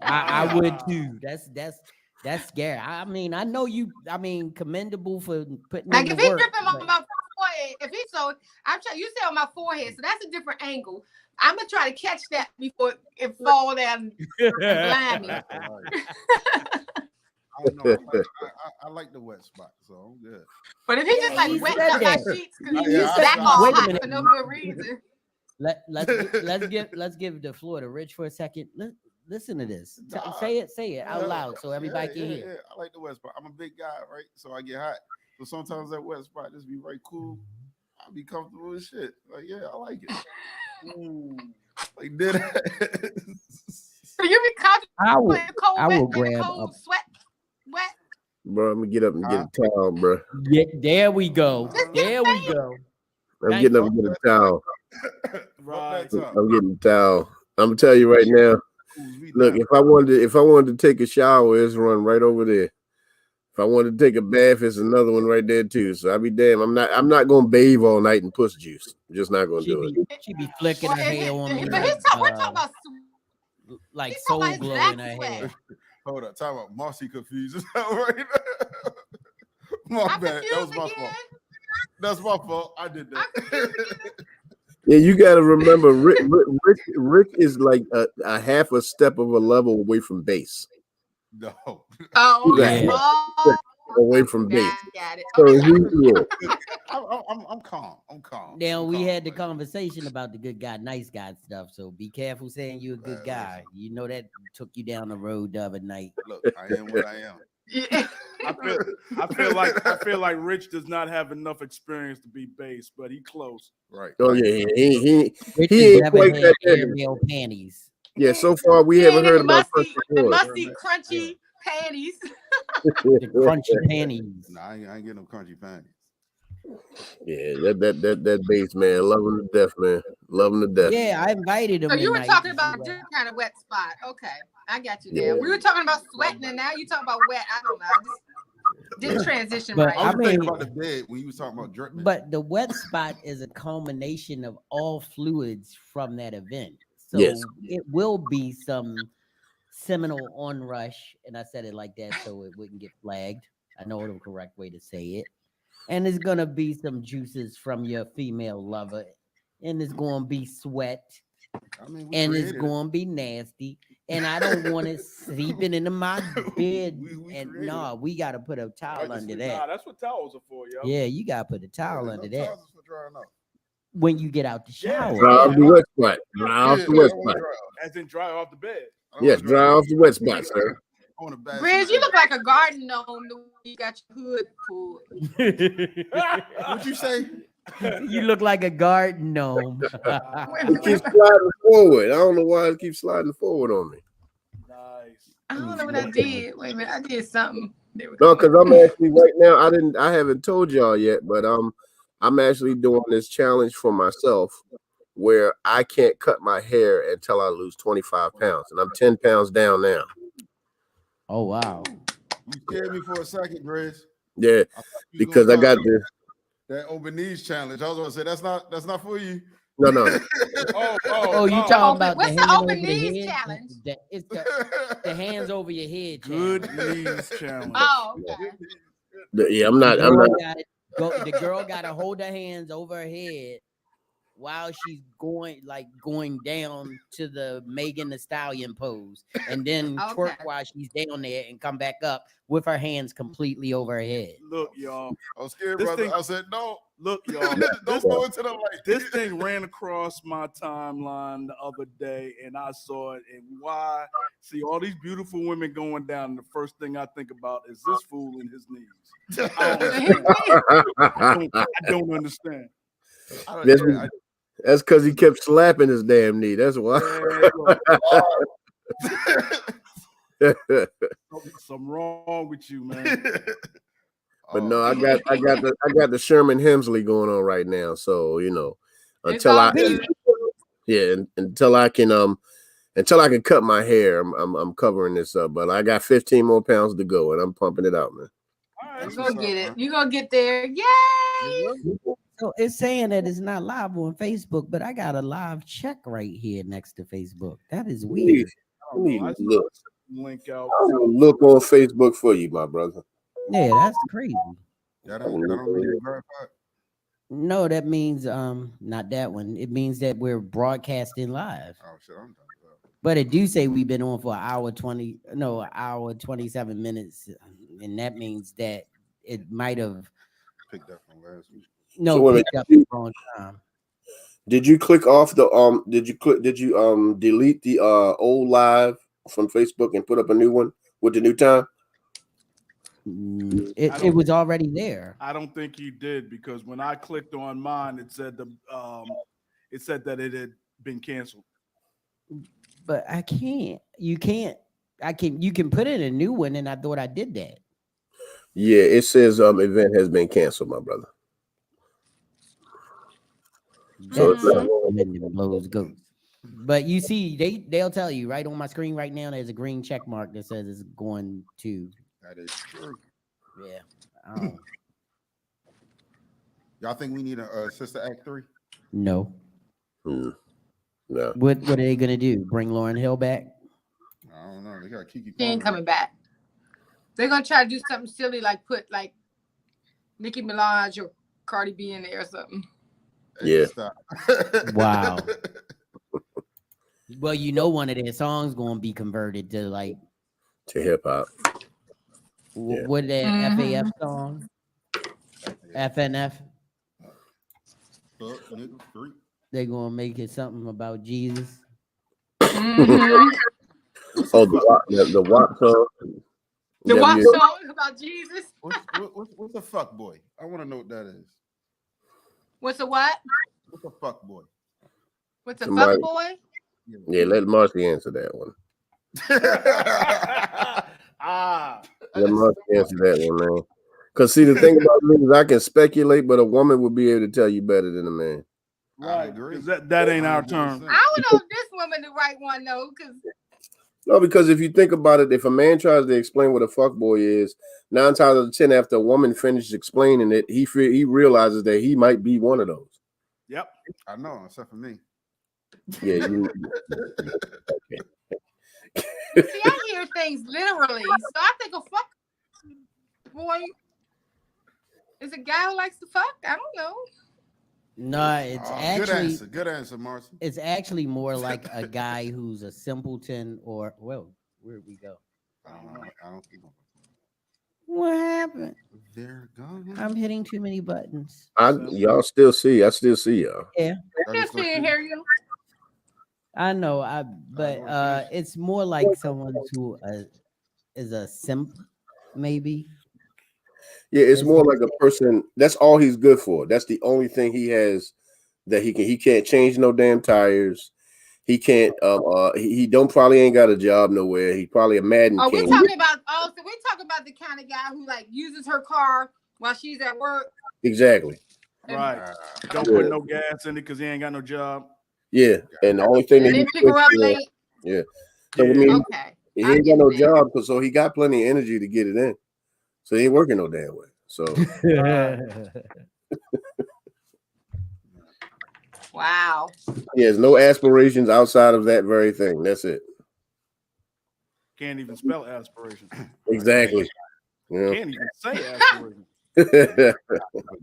Speaker 1: I would too. That's scary. I mean, I know you. I mean, commendable for putting
Speaker 5: Like
Speaker 1: in
Speaker 5: if
Speaker 1: the
Speaker 5: he
Speaker 1: work.
Speaker 5: dripping on my forehead, I'm trying. You say on my forehead, so that's a different angle. I'm gonna try to catch that before it fall down and blind me.
Speaker 2: I don't know. I like the wet spot, so I'm good.
Speaker 5: But if he just like
Speaker 1: he
Speaker 5: wetting
Speaker 1: said
Speaker 5: up my
Speaker 1: that.
Speaker 5: sheets because
Speaker 1: He
Speaker 5: he's
Speaker 1: said
Speaker 5: back
Speaker 1: that.
Speaker 5: all
Speaker 1: Wait a
Speaker 5: hot
Speaker 1: minute.
Speaker 5: for no good reason.
Speaker 1: Let's give the floor to Rich for a second. Listen to this. Say it out loud so everybody can hear.
Speaker 2: Yeah, I like the wet spot. I'm a big guy, right? So I get hot. So sometimes that wet spot just be right cool. I'll be comfortable with shit. Like, yeah, I like it. Like did
Speaker 5: So you be comfortable in cold,
Speaker 1: I will
Speaker 5: wet,
Speaker 1: grab
Speaker 5: in the cold,
Speaker 1: up.
Speaker 5: sweat, wet.
Speaker 4: Bro, I'm gonna get up and get a towel, bro.
Speaker 1: Yeah, there we go. There we go.
Speaker 4: I'm getting up and get a towel.
Speaker 3: Right.
Speaker 4: I'm getting a towel. I'm gonna tell you right now. Look, if I wanted to take a shower, it's run right over there. If I wanted to take a bath, it's another one right there too. So I'll be damn. I'm not gonna bathe all night in puss juice. I'm just not gonna do it.
Speaker 1: She be flicking her hair on me.
Speaker 5: But we're talking about
Speaker 1: like
Speaker 5: he's
Speaker 1: soul
Speaker 5: talking about
Speaker 1: glow
Speaker 5: his
Speaker 1: in her
Speaker 5: back
Speaker 1: hair.
Speaker 5: sweat.
Speaker 2: Hold up, talk about Marcy confused right now. My
Speaker 5: I'm
Speaker 2: bad. That was
Speaker 5: confused
Speaker 2: my
Speaker 5: again.
Speaker 2: fault. That's my fault. I did that.
Speaker 5: I'm confused again.
Speaker 4: Yeah, you got to remember, Rick is like a half a step of a level away from base.
Speaker 2: No.
Speaker 5: Oh,
Speaker 1: Yeah.
Speaker 5: oh,
Speaker 4: Away from base.
Speaker 5: got it.
Speaker 4: So
Speaker 5: Okay.
Speaker 2: I'm calm. I'm calm.
Speaker 1: Now
Speaker 2: I'm
Speaker 1: we
Speaker 2: calm.
Speaker 1: had the conversation about the good guy, nice guy stuff. So be careful saying you're a good guy. You know that took you down the road the other night.
Speaker 2: Look, I am what I am.
Speaker 5: Yeah.
Speaker 3: I feel like Rich does not have enough experience to be base, but he close.
Speaker 2: Right.
Speaker 4: Oh yeah, he
Speaker 1: Rich
Speaker 4: he
Speaker 1: has
Speaker 4: ain't
Speaker 1: never
Speaker 4: quite
Speaker 1: had
Speaker 4: that heavy.
Speaker 1: airmail panties.
Speaker 4: Yeah, so far we haven't heard about
Speaker 5: the musty, crunchy panties.
Speaker 1: The crunchy panties.
Speaker 2: No, I ain't getting no crunchy panties.
Speaker 4: Yeah, that base man, love him to death, man, love him to death.
Speaker 1: Yeah, I invited him.
Speaker 5: So you were
Speaker 1: tonight
Speaker 5: talking
Speaker 1: to
Speaker 5: about a
Speaker 1: see
Speaker 5: different kind of wet spot. Okay, I got you
Speaker 4: Yeah.
Speaker 5: there. We were talking about sweating, and now you talking about wet. I don't know. I just didn't transition
Speaker 1: But
Speaker 5: right.
Speaker 2: I was
Speaker 1: I mean-
Speaker 2: thinking about the bed when you was talking about dripping.
Speaker 1: But the wet spot is a culmination of all fluids from that event. So
Speaker 4: Yes.
Speaker 1: it will be some seminal onrush, and I said it like that so it wouldn't get flagged. I know the correct way to say it. And there's gonna be some juices from your female lover, and it's gonna be sweat,
Speaker 2: I mean, we
Speaker 1: and it's
Speaker 2: created it.
Speaker 1: gonna be nasty. And I don't want it seeping into my bed.
Speaker 2: We
Speaker 1: And
Speaker 2: created
Speaker 1: no, we gotta put a towel under
Speaker 3: Nah,
Speaker 1: that.
Speaker 3: that's what towels are for, yo.
Speaker 1: Yeah, you gotta put a towel
Speaker 2: Yeah,
Speaker 1: under
Speaker 2: no
Speaker 1: that
Speaker 2: trousers for drying out.
Speaker 1: when you get out the
Speaker 3: Yeah.
Speaker 1: shower.
Speaker 4: Dry off the wet spot. Dry off the
Speaker 2: Yeah,
Speaker 4: wet
Speaker 2: I want
Speaker 4: spot.
Speaker 2: dry out.
Speaker 3: As in dry off the bed.
Speaker 2: I want
Speaker 4: Yes, dry off the wet spot, sir.
Speaker 2: I want a bad.
Speaker 5: Grizz, you look like a garden gnome. The way you got your hood pulled.
Speaker 2: What you say?
Speaker 1: You look like a garden gnome.
Speaker 4: It keeps sliding forward. I don't know why it keeps sliding forward on me.
Speaker 3: Nice.
Speaker 5: I don't know what I did. Wait a minute, I did something. There we
Speaker 4: No,
Speaker 5: go.
Speaker 4: because I'm actually right now. I haven't told y'all yet, but I'm actually doing this challenge for myself where I can't cut my hair until I lose 25 pounds, and I'm 10 pounds down now.
Speaker 1: Oh wow.
Speaker 2: You scared me for a second, Grizz.
Speaker 4: Yeah,
Speaker 2: I thought you was
Speaker 4: because I
Speaker 2: gonna
Speaker 4: got
Speaker 2: talk
Speaker 4: this.
Speaker 2: that open knees challenge. I was gonna say that's not for you.
Speaker 4: No, no.
Speaker 1: Oh, you talking about
Speaker 5: What's
Speaker 1: the
Speaker 5: the
Speaker 1: hand
Speaker 5: open
Speaker 1: over the
Speaker 5: knees
Speaker 1: head?
Speaker 5: challenge?
Speaker 1: It's the hands over your head.
Speaker 3: Good
Speaker 1: challenge.
Speaker 3: knees challenge.
Speaker 5: Oh, okay.
Speaker 4: Yeah, I'm not.
Speaker 1: The girl gotta hold her hands over her head while she's going down to the Megan Thee Stallion pose, and then twerk while she's down there and come back up with her hands completely over her head.
Speaker 3: Look, y'all.
Speaker 2: I was scared, brother. I said, no.
Speaker 3: Look, y'all.
Speaker 2: Don't go into the light.
Speaker 3: This thing ran across my timeline the other day, and I saw it. And why? See all these beautiful women going down, and the first thing I think about is this fool in his knees. I don't understand.
Speaker 4: That's because he kept slapping his damn knee. That's why.
Speaker 3: Something wrong with you, man.
Speaker 4: But no, I got the Sherman Hemsley going on right now. So until I can cut my hair, I'm covering this up. But I got 15 more pounds to go, and I'm pumping it out, man.
Speaker 3: All right,
Speaker 5: go get it. You're gonna get there. Yay!
Speaker 1: So it's saying that it's not live on Facebook, but I got a live check right here next to Facebook. That is weird.
Speaker 3: Link out.
Speaker 4: Look on Facebook for you, my brother.
Speaker 1: Yeah, that's crazy.
Speaker 2: That don't mean you're verified.
Speaker 1: No, that means not that one. It means that we're broadcasting live.
Speaker 2: Oh shit, I'm done.
Speaker 1: But it do say we've been on for an hour 27 minutes, and that means that it might have
Speaker 2: picked up from last week.
Speaker 1: No, picked up the wrong time.
Speaker 4: Did you click off the Did you delete the old live from Facebook and put up a new one with the new time?
Speaker 1: It was already there.
Speaker 3: I don't think he did, because when I clicked on mine, it said that it had been canceled.
Speaker 1: But I can't. You can't. You can put in a new one, and I thought I did that.
Speaker 4: Yeah, it says event has been canceled, my brother. So
Speaker 1: blows goats. But you see, they'll tell you right on my screen right now. There's a green check mark that says it's going to.
Speaker 2: That is true.
Speaker 1: Yeah.
Speaker 2: Y'all think we need a Sister Act 3?
Speaker 1: No.
Speaker 4: No.
Speaker 1: What are they gonna do? Bring Lauryn Hill back?
Speaker 2: I don't know. They got Kiki.
Speaker 5: She ain't coming back. They're gonna try to do something silly, like put like Nicki Minaj or Cardi B in there or something.
Speaker 4: Yeah.
Speaker 1: Wow. Well, one of their songs gonna be converted to
Speaker 4: hip hop.
Speaker 1: Yeah. What that FAF song? FNF. They're gonna make it something about Jesus.
Speaker 5: Mm-hmm.
Speaker 4: Oh, the WAP song.
Speaker 5: The WAP song about Jesus.
Speaker 2: What's a fuck boy? I want to know what that is.
Speaker 5: What's a what?
Speaker 2: What's a fuck boy?
Speaker 5: What's a fuck boy?
Speaker 4: Yeah, let Marcy answer that one. Let Marcy answer that one, man. Because see, the thing about me is I can speculate, but a woman would be able to tell you better than a man.
Speaker 3: Right, agree. That ain't our term.
Speaker 5: I don't know if this woman the right one though,
Speaker 4: because if you think about it, if a man tries to explain what a fuckboy is, 9 times out of 10, after a woman finishes explaining it, he realizes that he might be one of those.
Speaker 3: Yep,
Speaker 2: I know, except for me.
Speaker 4: Yeah,
Speaker 5: See, I hear things literally, so I think a fuck boy is a guy who likes to fuck. I don't know.
Speaker 1: No, it's actually
Speaker 2: good answer, Marcy.
Speaker 1: It's actually more like a guy who's a simpleton, or where'd we go?
Speaker 2: I don't think.
Speaker 1: What happened?
Speaker 2: They're gone.
Speaker 1: I'm hitting too many buttons.
Speaker 4: Y'all still see? I still see y'all.
Speaker 1: Yeah,
Speaker 5: I just didn't hear you.
Speaker 1: I know. But it's more like someone who is a simp, maybe.
Speaker 4: Yeah, it's more like a person. That's all he's good for. That's the only thing he has that he can. He can't change no damn tires. He can't. He probably ain't got a job nowhere. He probably a Madden.
Speaker 5: Oh, we're talking about. Oh, so we're talking about the kind of guy who uses her car while she's at work.
Speaker 4: Exactly.
Speaker 3: Right. Don't put no gas in it because he ain't got no job.
Speaker 4: Yeah, and the only thing
Speaker 5: they pick her up late.
Speaker 4: Yeah. So I mean,
Speaker 5: okay.
Speaker 4: He ain't got no job, so he got plenty of energy to get it in. So he ain't working no damn way. So
Speaker 5: wow.
Speaker 4: He has no aspirations outside of that very thing. That's it.
Speaker 3: Can't even spell aspiration.
Speaker 4: Exactly.
Speaker 3: Yeah. Can't even say aspiration.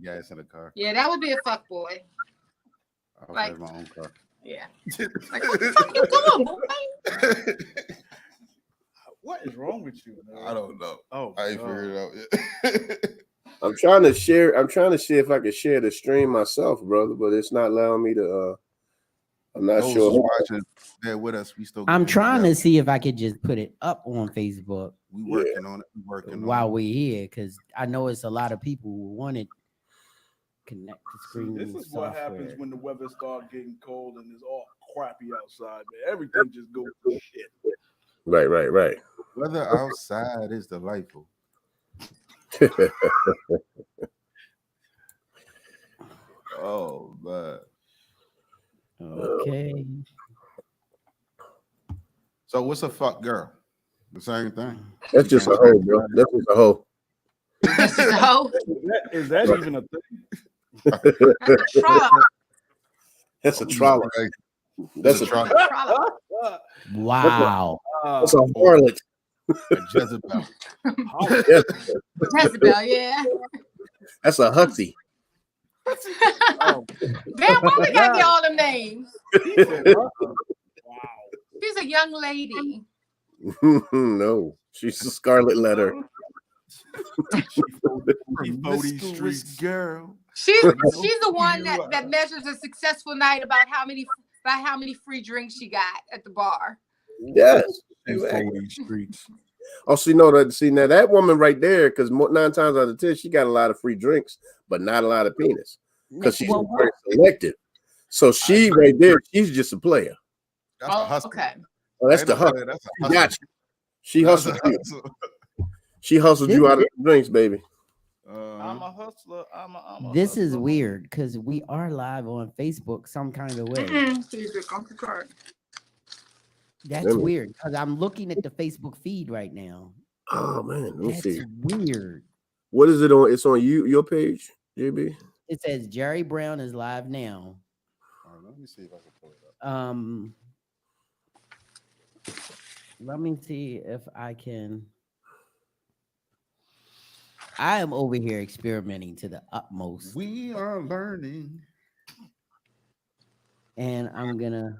Speaker 2: Gas in the car.
Speaker 5: Yeah, that would be a fuck boy.
Speaker 2: I'll
Speaker 5: Like-
Speaker 2: have my own car.
Speaker 5: Yeah. Like, what the fuck you doing, boy?
Speaker 3: What is wrong with you, man?
Speaker 2: I don't know.
Speaker 3: Oh,
Speaker 2: I ain't
Speaker 3: God.
Speaker 2: figured it out yet.
Speaker 4: I'm trying to share. I'm trying to see if I can share the stream myself, brother, but it's not allowing me to. I'm not
Speaker 2: Those
Speaker 4: sure.
Speaker 2: who's watching there with us, we still.
Speaker 1: I'm
Speaker 2: getting
Speaker 1: trying to
Speaker 2: together.
Speaker 1: see if I could just put it up on Facebook
Speaker 2: We working on it. We working
Speaker 1: while
Speaker 2: on it.
Speaker 1: we're here, because I know it's a lot of people who want it. Connect the
Speaker 3: See,
Speaker 1: screen.
Speaker 3: this is what happens
Speaker 1: software.
Speaker 3: when the weather starts getting cold and it's all crappy outside, man. Everything just goes to shit.
Speaker 4: Right.
Speaker 2: Weather outside is delightful. Oh man.
Speaker 1: Okay.
Speaker 2: So what's a fuck girl? The same thing.
Speaker 4: That's just a hoe, bro. That's just a hoe.
Speaker 5: That's just a hoe.
Speaker 3: Is that even a thing?
Speaker 5: That's a trollop.
Speaker 4: That's a trollop. That's a
Speaker 2: trollop.
Speaker 5: Trollop.
Speaker 1: Wow.
Speaker 4: That's a harlot.
Speaker 2: A Jezebel.
Speaker 5: Jezebel, yeah.
Speaker 4: That's a hussy.
Speaker 3: Oh,
Speaker 5: Damn, why we gotta get all them names?
Speaker 3: wow.
Speaker 5: She's a young lady.
Speaker 4: No, she's a scarlet letter.
Speaker 3: These streets.
Speaker 2: girl.
Speaker 5: She's the one that measures a successful night about how many free drinks she got at the bar.
Speaker 4: Yes.
Speaker 3: These
Speaker 4: Exactly.
Speaker 3: streets.
Speaker 4: Oh, see now that woman right there, because 9 times out of 10, she got a lot of free drinks, but not a lot of penis. Because she's
Speaker 1: Well,
Speaker 4: very selective. So she right there, she's just a player.
Speaker 2: That's a hustle.
Speaker 5: Okay.
Speaker 4: Oh, that's
Speaker 2: Ain't
Speaker 4: the
Speaker 2: no-
Speaker 4: hustle.
Speaker 2: That's a
Speaker 4: She
Speaker 2: hustle.
Speaker 4: got you. She
Speaker 2: That's a
Speaker 4: hustled you.
Speaker 2: hustle.
Speaker 4: She hustled you out of the drinks, baby.
Speaker 3: I'm a hustler. I'm a
Speaker 1: This is
Speaker 3: hustler.
Speaker 1: weird because we are live on Facebook some kind of way. That's
Speaker 4: Really?
Speaker 1: weird because I'm looking at the Facebook feed right now.
Speaker 4: Oh man, let me
Speaker 1: That's
Speaker 4: see.
Speaker 1: weird.
Speaker 4: What is it on? It's on your page, JB.
Speaker 1: It says Jerry Brown is live now.
Speaker 2: All right, let me see if I can pull it up.
Speaker 1: Let me see if I can. I am over here experimenting to the utmost,
Speaker 2: We are learning.
Speaker 1: and I'm gonna.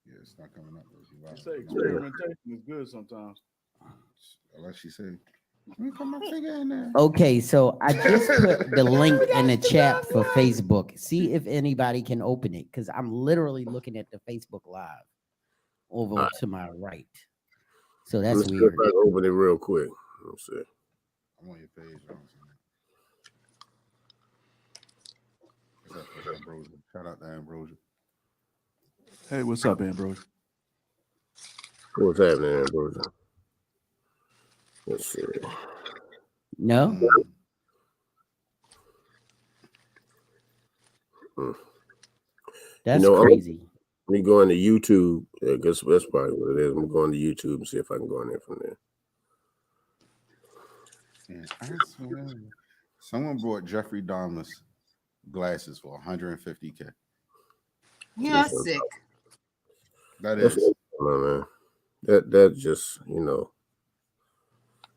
Speaker 2: Yeah, it's not coming up.
Speaker 3: I say experimentation is good sometimes.
Speaker 2: Unless she said, let me put my finger in there.
Speaker 1: Okay, so I just put the link in the chat for Facebook. See if anybody can open it, because I'm literally looking at the Facebook Live over to my right. So that's
Speaker 4: Let's see if
Speaker 1: weird.
Speaker 4: I can open it real quick. Let's see.
Speaker 2: I'm on your page. I don't see it. What's up, Ambrosia? Shout out to Ambrosia.
Speaker 3: Hey, what's up, Ambrose?
Speaker 4: What's happening, Ambrosia? Let's see.
Speaker 1: No, that's
Speaker 4: You know,
Speaker 1: crazy.
Speaker 4: Let me go into YouTube. I guess that's probably what it is. I'm going to YouTube and see if I can go in there from there.
Speaker 2: Yeah, I swear. Someone brought Jeffrey Dahmer's glasses for $150K.
Speaker 5: Yeah, that's sick.
Speaker 2: That
Speaker 4: That's
Speaker 2: is.
Speaker 4: man. That just,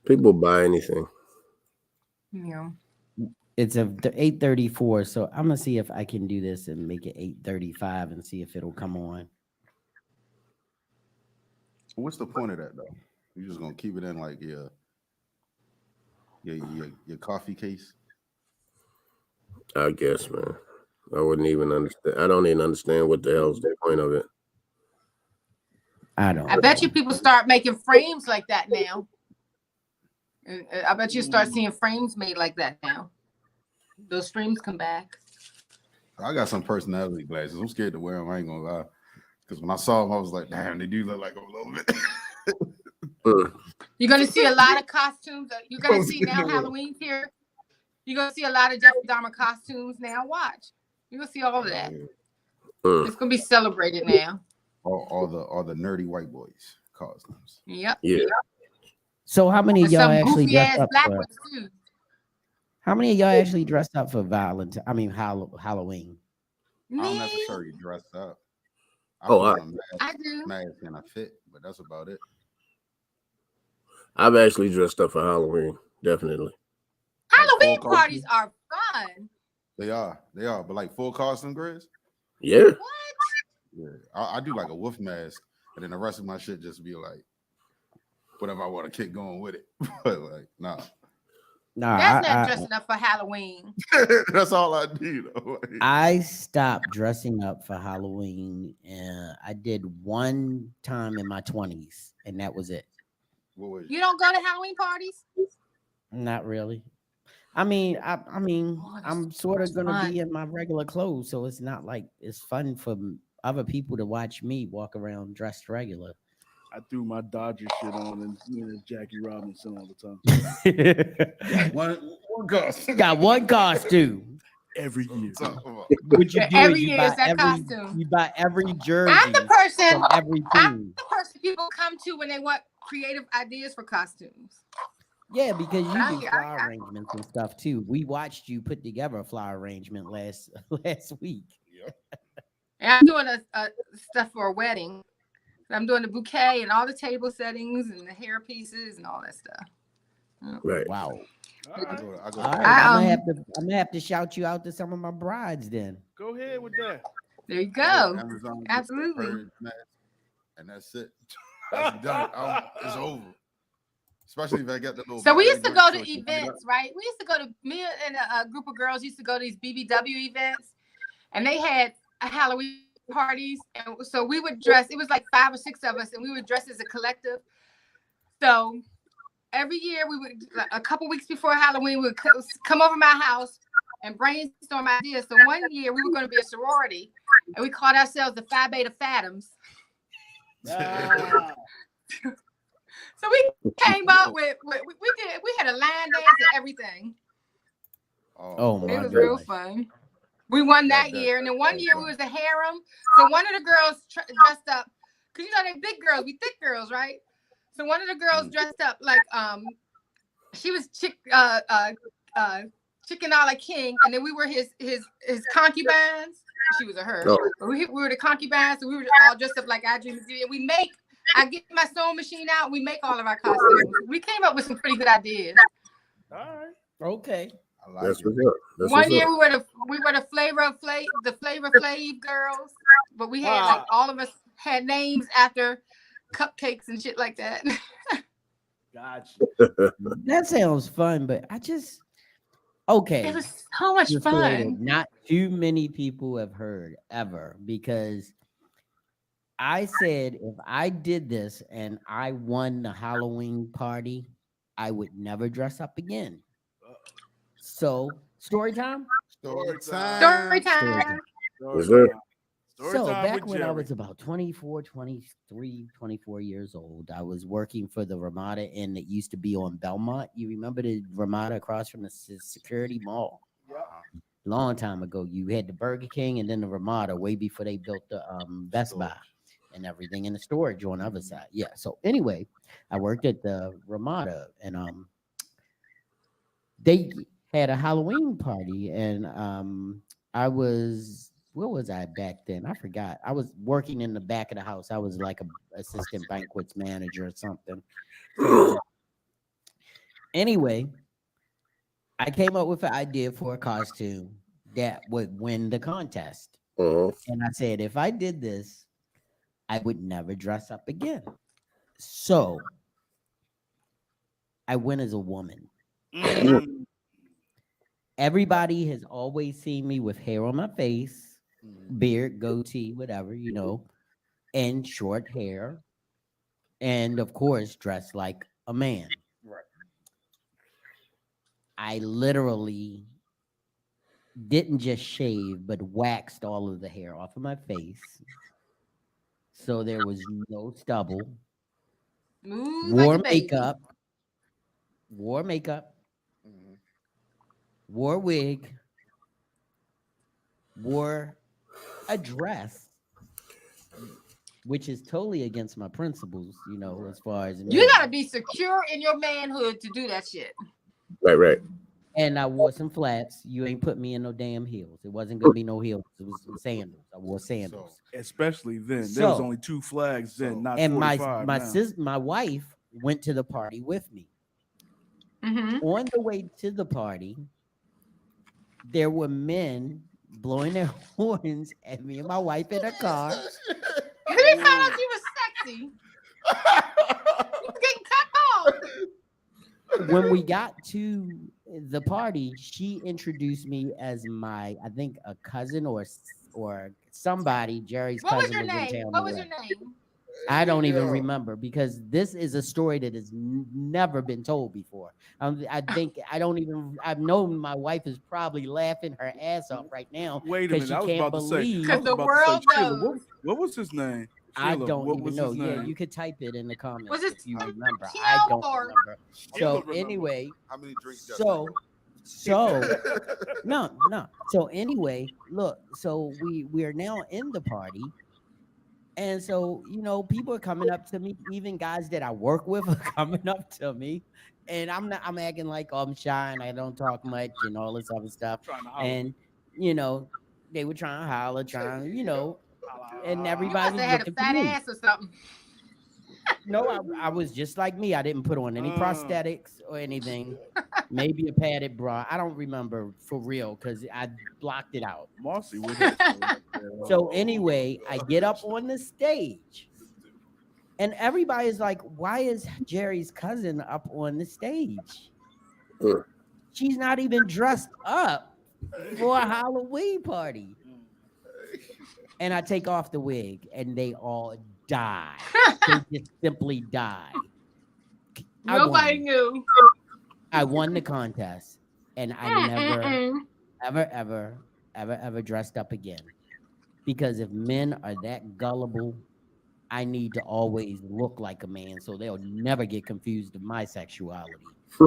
Speaker 4: people buy anything.
Speaker 5: Yeah.
Speaker 1: It's a 8:34, so I'm gonna see if I can do this and make it 8:35 and see if it'll come on.
Speaker 2: What's the point of that though? You're just gonna keep it in like your coffee case?
Speaker 4: I guess, man. I wouldn't even understand. I don't even understand what the hell's the point of it.
Speaker 1: I don't.
Speaker 5: I bet you people start making frames like that now. And I bet you start seeing frames made like that now. Those frames come back.
Speaker 2: I got some personality glasses. I'm scared to wear them. I ain't gonna lie. Because when I saw them, I was like, damn, they do look like a little bit.
Speaker 5: You're gonna see a lot of costumes. You're gonna see now Halloween's here. You're gonna see a lot of Jeffrey Dahmer costumes now. Watch. You're gonna see all of that. It's gonna be celebrated now.
Speaker 2: all the nerdy white boys costumes.
Speaker 5: Yep.
Speaker 4: Yeah.
Speaker 1: So how many of
Speaker 5: And
Speaker 1: y'all
Speaker 5: some
Speaker 1: actually
Speaker 5: goofy
Speaker 1: dressed
Speaker 5: ass
Speaker 1: up
Speaker 5: black
Speaker 1: for?
Speaker 5: ones too.
Speaker 1: How many of y'all actually dressed up for Halloween?
Speaker 2: I don't
Speaker 5: Me,
Speaker 2: necessarily dress up. I
Speaker 4: Oh,
Speaker 2: put on a
Speaker 5: I do.
Speaker 2: mask and a fit, but that's about it.
Speaker 4: I've actually dressed up for Halloween. Definitely.
Speaker 5: Halloween
Speaker 2: Full
Speaker 5: parties
Speaker 2: costume?
Speaker 5: are fun.
Speaker 2: They are. But like full costume, Grizz?
Speaker 4: Yeah.
Speaker 2: Yeah, I do like a wolf mask, and then the rest of my shit just be like whatever I want to keep going with it. But like, nah,
Speaker 1: Nah,
Speaker 5: That's not dressing up for Halloween.
Speaker 2: that's all I do. Though. Like,
Speaker 1: I stopped dressing up for Halloween. I did one time in my 20s, and that was it.
Speaker 2: what was
Speaker 5: You don't go to Halloween parties?
Speaker 1: Not really. I mean,
Speaker 5: Oh,
Speaker 1: I'm sort of gonna
Speaker 5: fun.
Speaker 1: be in my regular clothes, so it's not like it's fun for other people to watch me walk around dressed regular.
Speaker 3: I threw my Dodger shit on and Jackie Robinson all the time.
Speaker 2: one costume.
Speaker 1: Got one costume.
Speaker 3: Every year.
Speaker 1: What you do
Speaker 5: Every
Speaker 1: is you
Speaker 5: year
Speaker 1: buy
Speaker 5: is that
Speaker 1: every
Speaker 5: costume.
Speaker 1: you buy every jersey
Speaker 5: I'm the person.
Speaker 1: from every
Speaker 5: I'm
Speaker 1: team.
Speaker 5: the person people come to when they want creative ideas for costumes.
Speaker 1: Yeah, because you do
Speaker 5: I-
Speaker 1: flower arrangements and stuff too. We watched you put together a flower arrangement last week.
Speaker 5: And I'm doing a stuff for a wedding. I'm doing the bouquet and all the table settings and the hair pieces and all that stuff.
Speaker 4: Right.
Speaker 1: Wow.
Speaker 3: All right.
Speaker 2: I go
Speaker 1: All right,
Speaker 5: I,
Speaker 1: I'm gonna have to shout you out to some of my brides then.
Speaker 3: Go ahead with that.
Speaker 5: There you go.
Speaker 2: Amazon,
Speaker 5: Absolutely.
Speaker 2: and that's it. That's done. It's over. Especially if I get the little.
Speaker 5: So we
Speaker 2: bag
Speaker 5: used to
Speaker 2: drink,
Speaker 5: go
Speaker 2: so
Speaker 5: to
Speaker 2: she-
Speaker 5: events, right? We used to go to me and a group of girls used to go to these BBW events, and they had Halloween parties, and so we would dress. It was like 5 or 6 of us, and we would dress as a collective. So every year we would, a couple weeks before Halloween, we would come over my house and brainstorm ideas. So one year we were going to be a sorority, and we called ourselves the Phi Beta Phantoms. So we came up with we had a line dance and everything.
Speaker 1: Oh my
Speaker 5: It was
Speaker 1: God.
Speaker 5: real fun. We won that
Speaker 2: That-
Speaker 5: year, and then one
Speaker 2: that's
Speaker 5: year we
Speaker 2: fun.
Speaker 5: was a harem. So one of the girls dressed up, cause you know they big girls, we thick girls, right? So one of the girls dressed up like she was Chicken a la King, and then we were his concubines. She was a her.
Speaker 4: Oh.
Speaker 5: But we were the concubines, so we were all dressed up like I Dream of Jeannie. I get my sewing machine out. We make all of our costumes. We came up with some pretty good ideas.
Speaker 3: All right.
Speaker 1: Okay.
Speaker 2: I like
Speaker 4: That's
Speaker 2: it.
Speaker 4: what's up. That's
Speaker 5: One
Speaker 4: what's
Speaker 5: year
Speaker 4: up.
Speaker 5: we were the Flavor Flav girls, but we had like all of us had names after cupcakes and shit like that.
Speaker 3: Gotcha.
Speaker 1: That sounds fun, but okay.
Speaker 5: It was so much
Speaker 1: The story that
Speaker 5: fun.
Speaker 1: not too many people have heard ever, because I said if I did this and I won the Halloween party, I would never dress up again. So, story time?
Speaker 2: Story
Speaker 5: Story
Speaker 2: time.
Speaker 5: time.
Speaker 4: Yes, sir.
Speaker 3: Story
Speaker 1: So,
Speaker 3: time
Speaker 1: back
Speaker 3: with
Speaker 1: when I
Speaker 3: Jerry.
Speaker 1: was about 24, 23, 24 years old, I was working for the Ramada Inn that used to be on Belmont. You remember the Ramada across from the Security Mall? Long time ago, you had the Burger King and then the Ramada way before they built the Best Buy and everything in the storage on the other side. Yeah. So anyway, I worked at the Ramada, and they had a Halloween party, and I was, where was I back then? I forgot. I was working in the back of the house. I was like a assistant banquets manager or something. Anyway, I came up with an idea for a costume that would win the contest.
Speaker 4: Uh-huh.
Speaker 1: And I said, if I did this, I would never dress up again. So I went as a woman.
Speaker 3: Mm.
Speaker 1: Everybody has always seen me with hair on my face, beard, goatee, whatever, and short hair. And of course, dressed like a man.
Speaker 3: Right.
Speaker 1: I literally didn't just shave, but waxed all of the hair off of my face. So there was no stubble.
Speaker 5: Smooth
Speaker 1: Wore
Speaker 5: like a baby.
Speaker 1: makeup. Wore wig. Wore a dress, which is totally against my principles, as far as
Speaker 5: You gotta be secure in your manhood to do that shit.
Speaker 4: Right.
Speaker 1: And I wore some flats. You ain't put me in no damn heels. It wasn't gonna be no heels. It was some sandals. I wore sandals.
Speaker 3: Especially then. There was
Speaker 1: So-
Speaker 3: only 2 flags then, not
Speaker 1: And
Speaker 3: 45 now.
Speaker 1: my wife went to the party with me.
Speaker 5: Mm-hmm.
Speaker 1: On the way to the party, there were men blowing their horns at me and my wife in a car.
Speaker 5: And then they found out you was sexy. You was getting cut off.
Speaker 1: When we got to the party, she introduced me as I think a cousin or somebody. Jerry's
Speaker 5: What was
Speaker 1: cousin
Speaker 5: your
Speaker 1: was in
Speaker 5: name?
Speaker 1: town.
Speaker 5: What was your name?
Speaker 1: I don't even remember because this is a story that has never been told before. I think I've known my wife is probably laughing her ass off right now.
Speaker 3: Wait a minute. I was
Speaker 1: can't
Speaker 3: about to say.
Speaker 1: believe-
Speaker 3: I was
Speaker 5: The
Speaker 3: about to
Speaker 5: world
Speaker 3: say, Sheila,
Speaker 5: knows.
Speaker 3: what was his name?
Speaker 1: I
Speaker 3: Sheila,
Speaker 1: don't
Speaker 3: what
Speaker 1: even
Speaker 3: was
Speaker 1: know.
Speaker 3: his
Speaker 1: Yeah,
Speaker 3: name?
Speaker 1: you could type it in the comments
Speaker 5: Was it
Speaker 1: if you remember.
Speaker 5: Kim
Speaker 1: I don't
Speaker 5: or-
Speaker 1: remember.
Speaker 3: Sheila
Speaker 1: So
Speaker 3: remember.
Speaker 1: anyway,
Speaker 2: How many drinks? you
Speaker 1: so
Speaker 2: got?
Speaker 1: no. So anyway, look, so we are now in the party. And so, people are coming up to me, even guys that I work with are coming up to me. And I'm acting like I'm shy and I don't talk much and all this other stuff.
Speaker 3: Trying to holler.
Speaker 1: And, they were trying to holler, and
Speaker 5: You
Speaker 1: everybody
Speaker 5: must
Speaker 1: was
Speaker 5: have had a
Speaker 1: looking for
Speaker 5: fat
Speaker 1: me.
Speaker 5: ass or something.
Speaker 1: No, I was just like me. I didn't put on any prosthetics or anything. Maybe a padded bra. I don't remember for real because I blocked it out.
Speaker 3: Marcy with it.
Speaker 1: So anyway, I get up on the stage, and everybody's like, "Why is Jerry's cousin up on the stage? She's not even dressed up for a Halloween party." And I take off the wig, and they all die. They just simply die.
Speaker 5: Nobody knew.
Speaker 1: I won the contest, and I never, ever dressed up again. Because if men are that gullible, I need to always look like a man, so they'll never get confused of my sexuality. So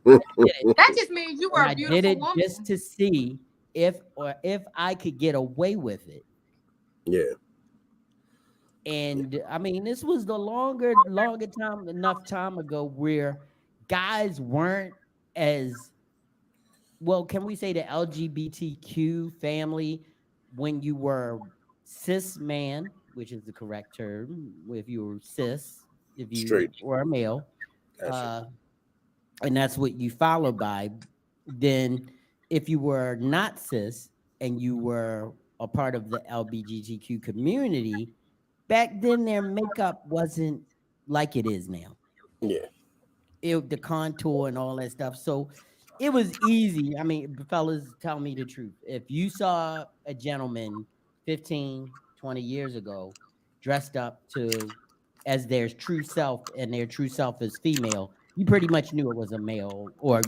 Speaker 5: That just means you were a
Speaker 1: I
Speaker 5: beautiful
Speaker 1: did it
Speaker 5: woman.
Speaker 1: just to see if I could get away with it.
Speaker 4: Yeah.
Speaker 1: And I mean, this was the enough time ago where guys weren't as well. Can we say the LGBTQ family when you were cis man, which is the correct term, if you were cis, if you
Speaker 4: Straight.
Speaker 1: were a male,
Speaker 4: Gotcha.
Speaker 1: and that's what you follow by. Then, if you were not cis and you were a part of the LGBTQ community, back then their makeup wasn't like it is now.
Speaker 4: Yeah.
Speaker 1: The contour and all that stuff. So it was easy. I mean, fellas, tell me the truth. If you saw a gentleman 15, 20 years ago dressed up as their true self, and their true self is female, you pretty much knew it was a male or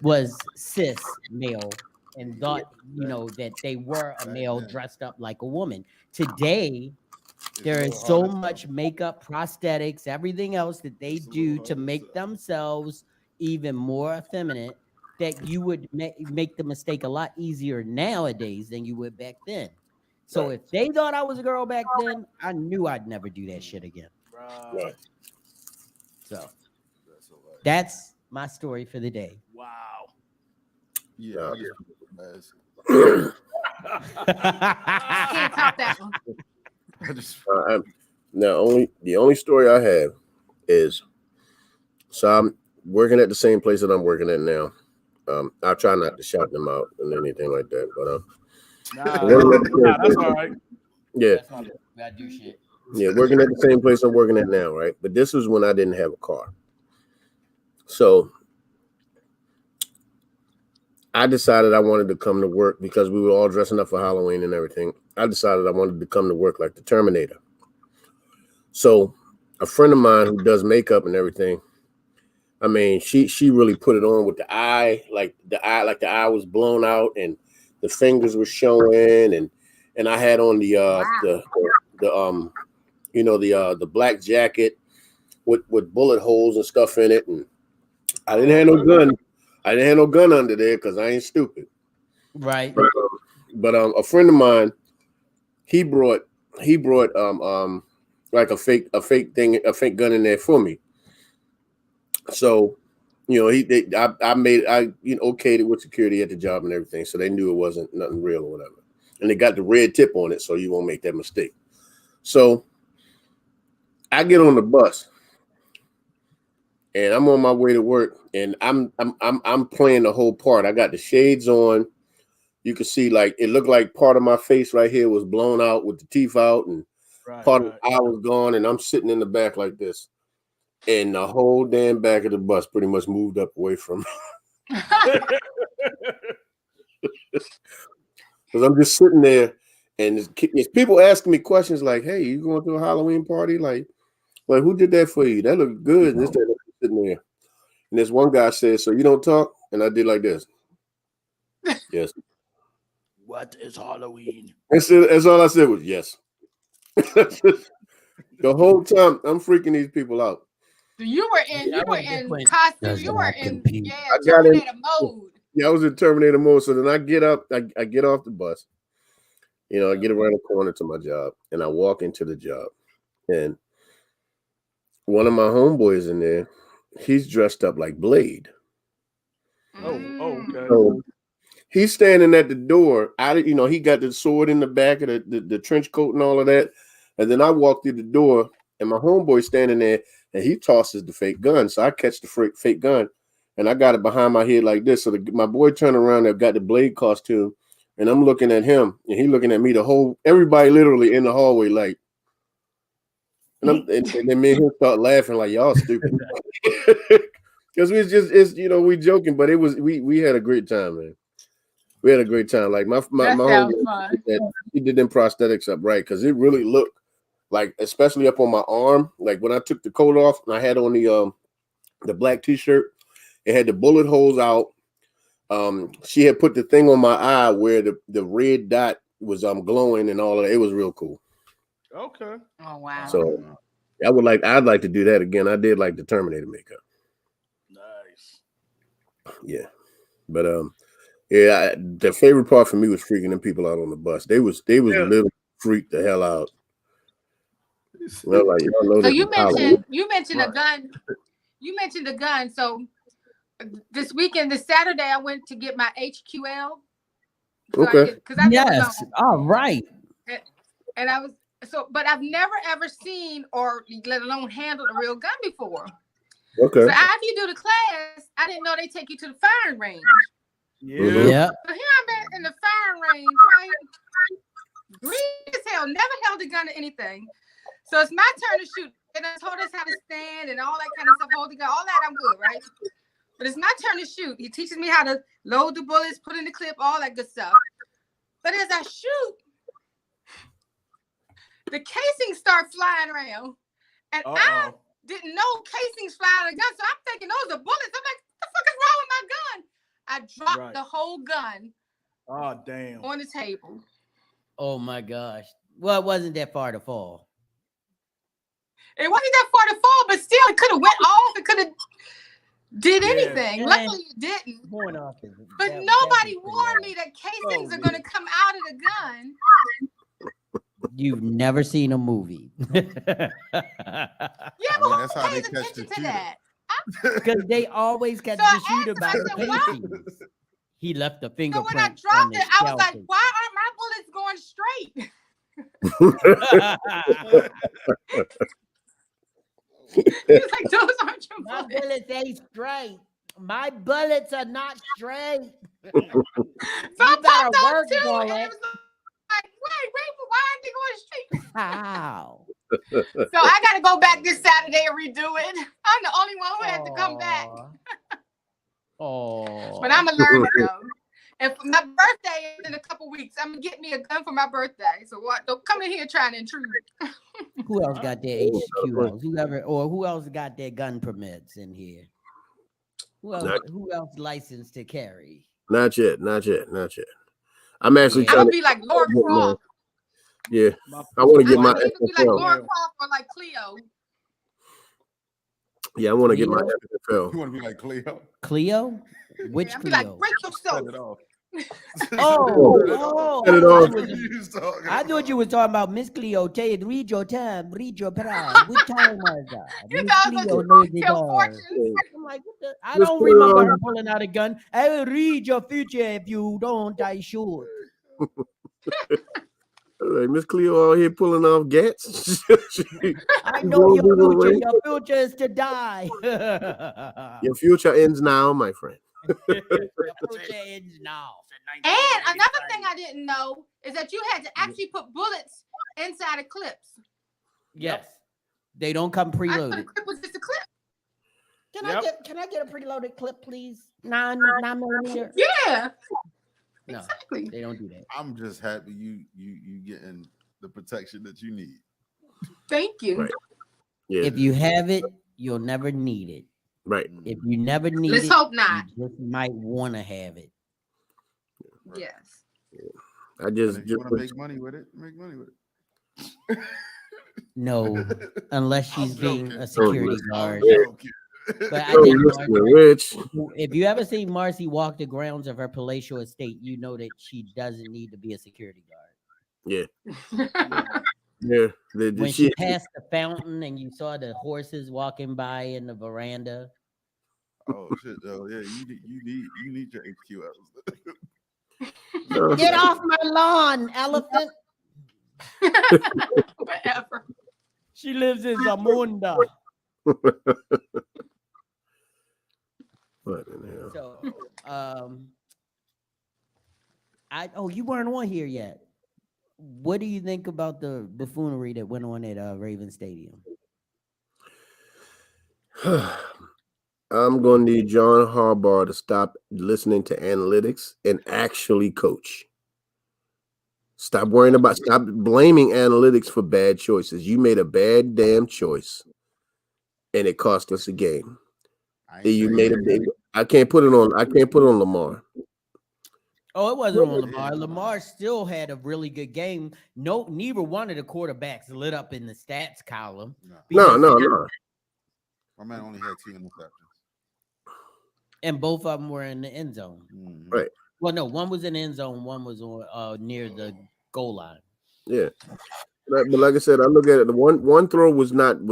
Speaker 1: was cis male, and thought, that they were a male dressed up like a woman. Today, there is so much makeup, prosthetics, everything else that they do to make themselves even more effeminate, that you would make the mistake a lot easier nowadays than you would back then. So if they thought I was a girl back then, I knew I'd never do that shit again.
Speaker 4: Right.
Speaker 1: So that's my story for the day.
Speaker 3: Wow.
Speaker 2: Yeah.
Speaker 5: Can't top that one.
Speaker 2: I just
Speaker 4: The only story I have is, so I'm working at the same place that I'm working at now. I try not to shout them out and anything like that, but
Speaker 3: That's all right.
Speaker 4: yeah,
Speaker 1: That's why we gotta do shit.
Speaker 4: yeah, working at the same place I'm working at now, right? But this was when I didn't have a car, so I decided I wanted to come to work because we were all dressing up for Halloween and everything. I decided I wanted to come to work like the Terminator. So a friend of mine who does makeup and everything, I mean, she really put it on with the eye, like the eye was blown out and the fingers were showing, and I had on the black jacket with bullet holes and stuff in it, and I didn't have no gun. I didn't have no gun under there because I ain't stupid.
Speaker 1: Right.
Speaker 4: But a friend of mine, he brought like a fake gun in there for me. So, I okayed it with security at the job and everything, so they knew it wasn't nothing real or whatever. And they got the red tip on it, so you won't make that mistake. So I get on the bus, and I'm on my way to work, and I'm playing the whole part. I got the shades on, you could see like it looked like part of my face right here was blown out with the teeth out, and part of the eye was gone, and I'm sitting in the back like this, and the whole damn back of the bus pretty much moved up away from me. Because I'm just sitting there, and it's people asking me questions like, "Hey, you going to a Halloween party? Like who did that for you? That looked good." And this that, sitting there, and this one guy said, "So you don't talk?" And I did like this. Yes.
Speaker 3: What is Halloween?
Speaker 4: That's all I said was yes. The whole time I'm freaking these people out.
Speaker 5: You were in costume. You were in
Speaker 4: I got
Speaker 5: Terminator mode.
Speaker 4: Yeah, I was in Terminator mode. So then I get up, I get off the bus. You know, I get around the corner to my job, and I walk into the job, and one of my homeboys in there, he's dressed up like Blade.
Speaker 3: Okay.
Speaker 4: So he's standing at the door. He got the sword in the back of the trench coat and all of that. And then I walk through the door, and my homeboy's standing there, and he tosses the fake gun. So I catch the fake gun, and I got it behind my head like this. So my boy turned around and got the Blade costume, and I'm looking at him, and he looking at me. Everybody literally in the hallway like, and then me and him start laughing like, y'all stupid. Because we joking, but we had a great time, man. We had a great time. Like my homie, he did them prosthetics up right, because it really looked like, especially up on my arm, like when I took the coat off and I had on the black t-shirt, it had the bullet holes out. She had put the thing on my eye where the red dot was glowing and all of that. It was real cool.
Speaker 3: Okay.
Speaker 5: Oh wow.
Speaker 4: So I'd like to do that again. I did like the Terminator makeup.
Speaker 3: Nice.
Speaker 4: Yeah. But yeah, the favorite part for me was freaking them people out on the bus. They was literally freaked the hell out. Well, like,
Speaker 5: so you mentioned a gun. You mentioned a gun. So this Saturday, I went to get my HQL.
Speaker 4: Okay.
Speaker 1: Yes. All right.
Speaker 5: And I was but I've never ever seen or let alone handled a real gun before.
Speaker 4: Okay.
Speaker 5: So after you do the class, I didn't know they take you to the firing range.
Speaker 1: Yeah.
Speaker 5: So here I'm in the firing range, right? Green as hell, never held a gun or anything. So it's my turn to shoot. And they told us how to stand and all that kind of stuff, hold the gun, all that I'm good, right? But it's my turn to shoot. He teaches me how to load the bullets, put in the clip, all that good stuff. But as I shoot, the casings start flying around. And I didn't know casings fly out of the gun. So I'm thinking those are bullets. I'm like, what the fuck is wrong with my gun? I dropped the whole gun on the table.
Speaker 1: Oh my gosh. Well, it wasn't that far to fall.
Speaker 5: It wasn't that far to fall, but still it could have went off. It could have did anything. Luckily it didn't. But nobody warned me that casings are going to come out of the gun.
Speaker 1: You've never seen a movie.
Speaker 5: Yeah, but
Speaker 2: that's how they
Speaker 5: pays
Speaker 2: catch the
Speaker 5: attention to
Speaker 2: shooter.
Speaker 5: that?
Speaker 1: Because they always catch
Speaker 5: So I
Speaker 1: the shooter by
Speaker 5: asked him,
Speaker 1: the
Speaker 5: I said,
Speaker 1: casings. He left the
Speaker 5: So
Speaker 1: fingerprint.
Speaker 5: when I
Speaker 1: on
Speaker 5: dropped
Speaker 1: the
Speaker 5: it, I was like,
Speaker 1: shell
Speaker 5: why aren't my bullets going straight? He was like, those aren't your
Speaker 1: My
Speaker 5: bullets.
Speaker 1: bullets ain't straight. My bullets are not straight.
Speaker 5: So
Speaker 1: You
Speaker 5: I
Speaker 1: better
Speaker 5: popped off
Speaker 1: work
Speaker 5: too,
Speaker 1: for
Speaker 5: and
Speaker 1: it.
Speaker 5: it was like, wait, why aren't they going straight?
Speaker 1: How?
Speaker 5: So I got to go back this Saturday and redo it. I'm the only one who had to come back.
Speaker 1: Oh.
Speaker 5: But I'm going to learn it though. And for my birthday is in a couple weeks. I'm going to get me a gun for my birthday. So what? Don't come in here trying to intrude.
Speaker 1: Who else got their HQLs? Who else got their gun permits in here? Who else licensed to carry?
Speaker 4: Not yet. I'm actually
Speaker 5: I'm
Speaker 4: trying
Speaker 5: going to be like Lord Croft.
Speaker 4: Yeah. I want to get my
Speaker 5: I'm going to be like
Speaker 4: FFL.
Speaker 5: Lord Croft or like Cleo.
Speaker 4: Yeah, I want to get my
Speaker 2: You
Speaker 4: FFL.
Speaker 2: want to be like Cleo?
Speaker 1: Cleo? Which
Speaker 5: I'll be like,
Speaker 1: Cleo?
Speaker 5: break yourself.
Speaker 2: Cut it off.
Speaker 1: Oh,
Speaker 4: Cut it off.
Speaker 1: I thought you was talking about Miss Cleo. Read your time, read your prime. What time was that?
Speaker 5: You
Speaker 1: Miss
Speaker 5: know,
Speaker 1: Cleo knows it
Speaker 5: tell
Speaker 1: all.
Speaker 5: fortunes.
Speaker 1: I'm like, what the? I
Speaker 4: Miss
Speaker 1: don't
Speaker 4: Cleo.
Speaker 1: remember her pulling out a gun. I will read your future if you don't. I should.
Speaker 4: Like Miss Cleo out here pulling off gats.
Speaker 1: I know your future. Your future is to die.
Speaker 4: Your future ends now, my friend.
Speaker 1: Your future ends now.
Speaker 5: And another thing I didn't know is that you had to actually put bullets inside of clips.
Speaker 1: Yes. They don't come
Speaker 5: I thought the
Speaker 1: preloaded.
Speaker 5: clip was just a clip.
Speaker 1: Can I get a preloaded clip, please? 9 millimeter?
Speaker 5: Yeah,
Speaker 1: No,
Speaker 5: exactly.
Speaker 1: they don't do that.
Speaker 2: I'm just happy you getting the protection that you need.
Speaker 5: Thank you.
Speaker 4: Right. Yeah.
Speaker 1: If you have it, you'll never need it.
Speaker 4: Right.
Speaker 1: If you never need
Speaker 5: Let's
Speaker 1: it,
Speaker 5: hope not.
Speaker 1: you just might want to have it.
Speaker 5: Yes.
Speaker 4: I just
Speaker 2: And if you want to make money with it, make money with it.
Speaker 1: No, unless
Speaker 2: I'm
Speaker 1: she's being
Speaker 2: joking.
Speaker 1: a security
Speaker 2: I'm
Speaker 1: guard.
Speaker 2: joking.
Speaker 1: But I
Speaker 4: Oh,
Speaker 1: think
Speaker 4: Mr.
Speaker 1: Marcy,
Speaker 4: Rich.
Speaker 1: if you ever see Marcy walk the grounds of her palatial estate, you know that she doesn't need to be a security guard.
Speaker 4: Yeah.
Speaker 1: When she passed the fountain and you saw the horses walking by in the veranda,
Speaker 2: Oh shit! Oh yeah, you need your HQLs.
Speaker 1: get off my lawn, elephant.
Speaker 5: Whatever.
Speaker 1: She lives in Zamunda.
Speaker 4: What in the hell?
Speaker 1: So, you weren't on here yet. What do you think about the buffoonery that went on at Raven Stadium?
Speaker 4: I'm going to need John Harbaugh to stop listening to analytics and actually coach. Stop blaming analytics for bad choices. You made a bad damn choice, and it cost us a game. I can't put it on Lamar.
Speaker 1: Oh, it wasn't on Lamar. Lamar still had a really good game. No, neither one of the quarterbacks lit up in the stats column.
Speaker 4: No.
Speaker 2: My man only had 2 interceptions.
Speaker 1: And both of them were in the end zone.
Speaker 2: Mhm.
Speaker 4: Right.
Speaker 1: Well, no, one was in the end zone, one was on near the goal line.
Speaker 4: Yeah. But like I said, I look at it. The one throw was not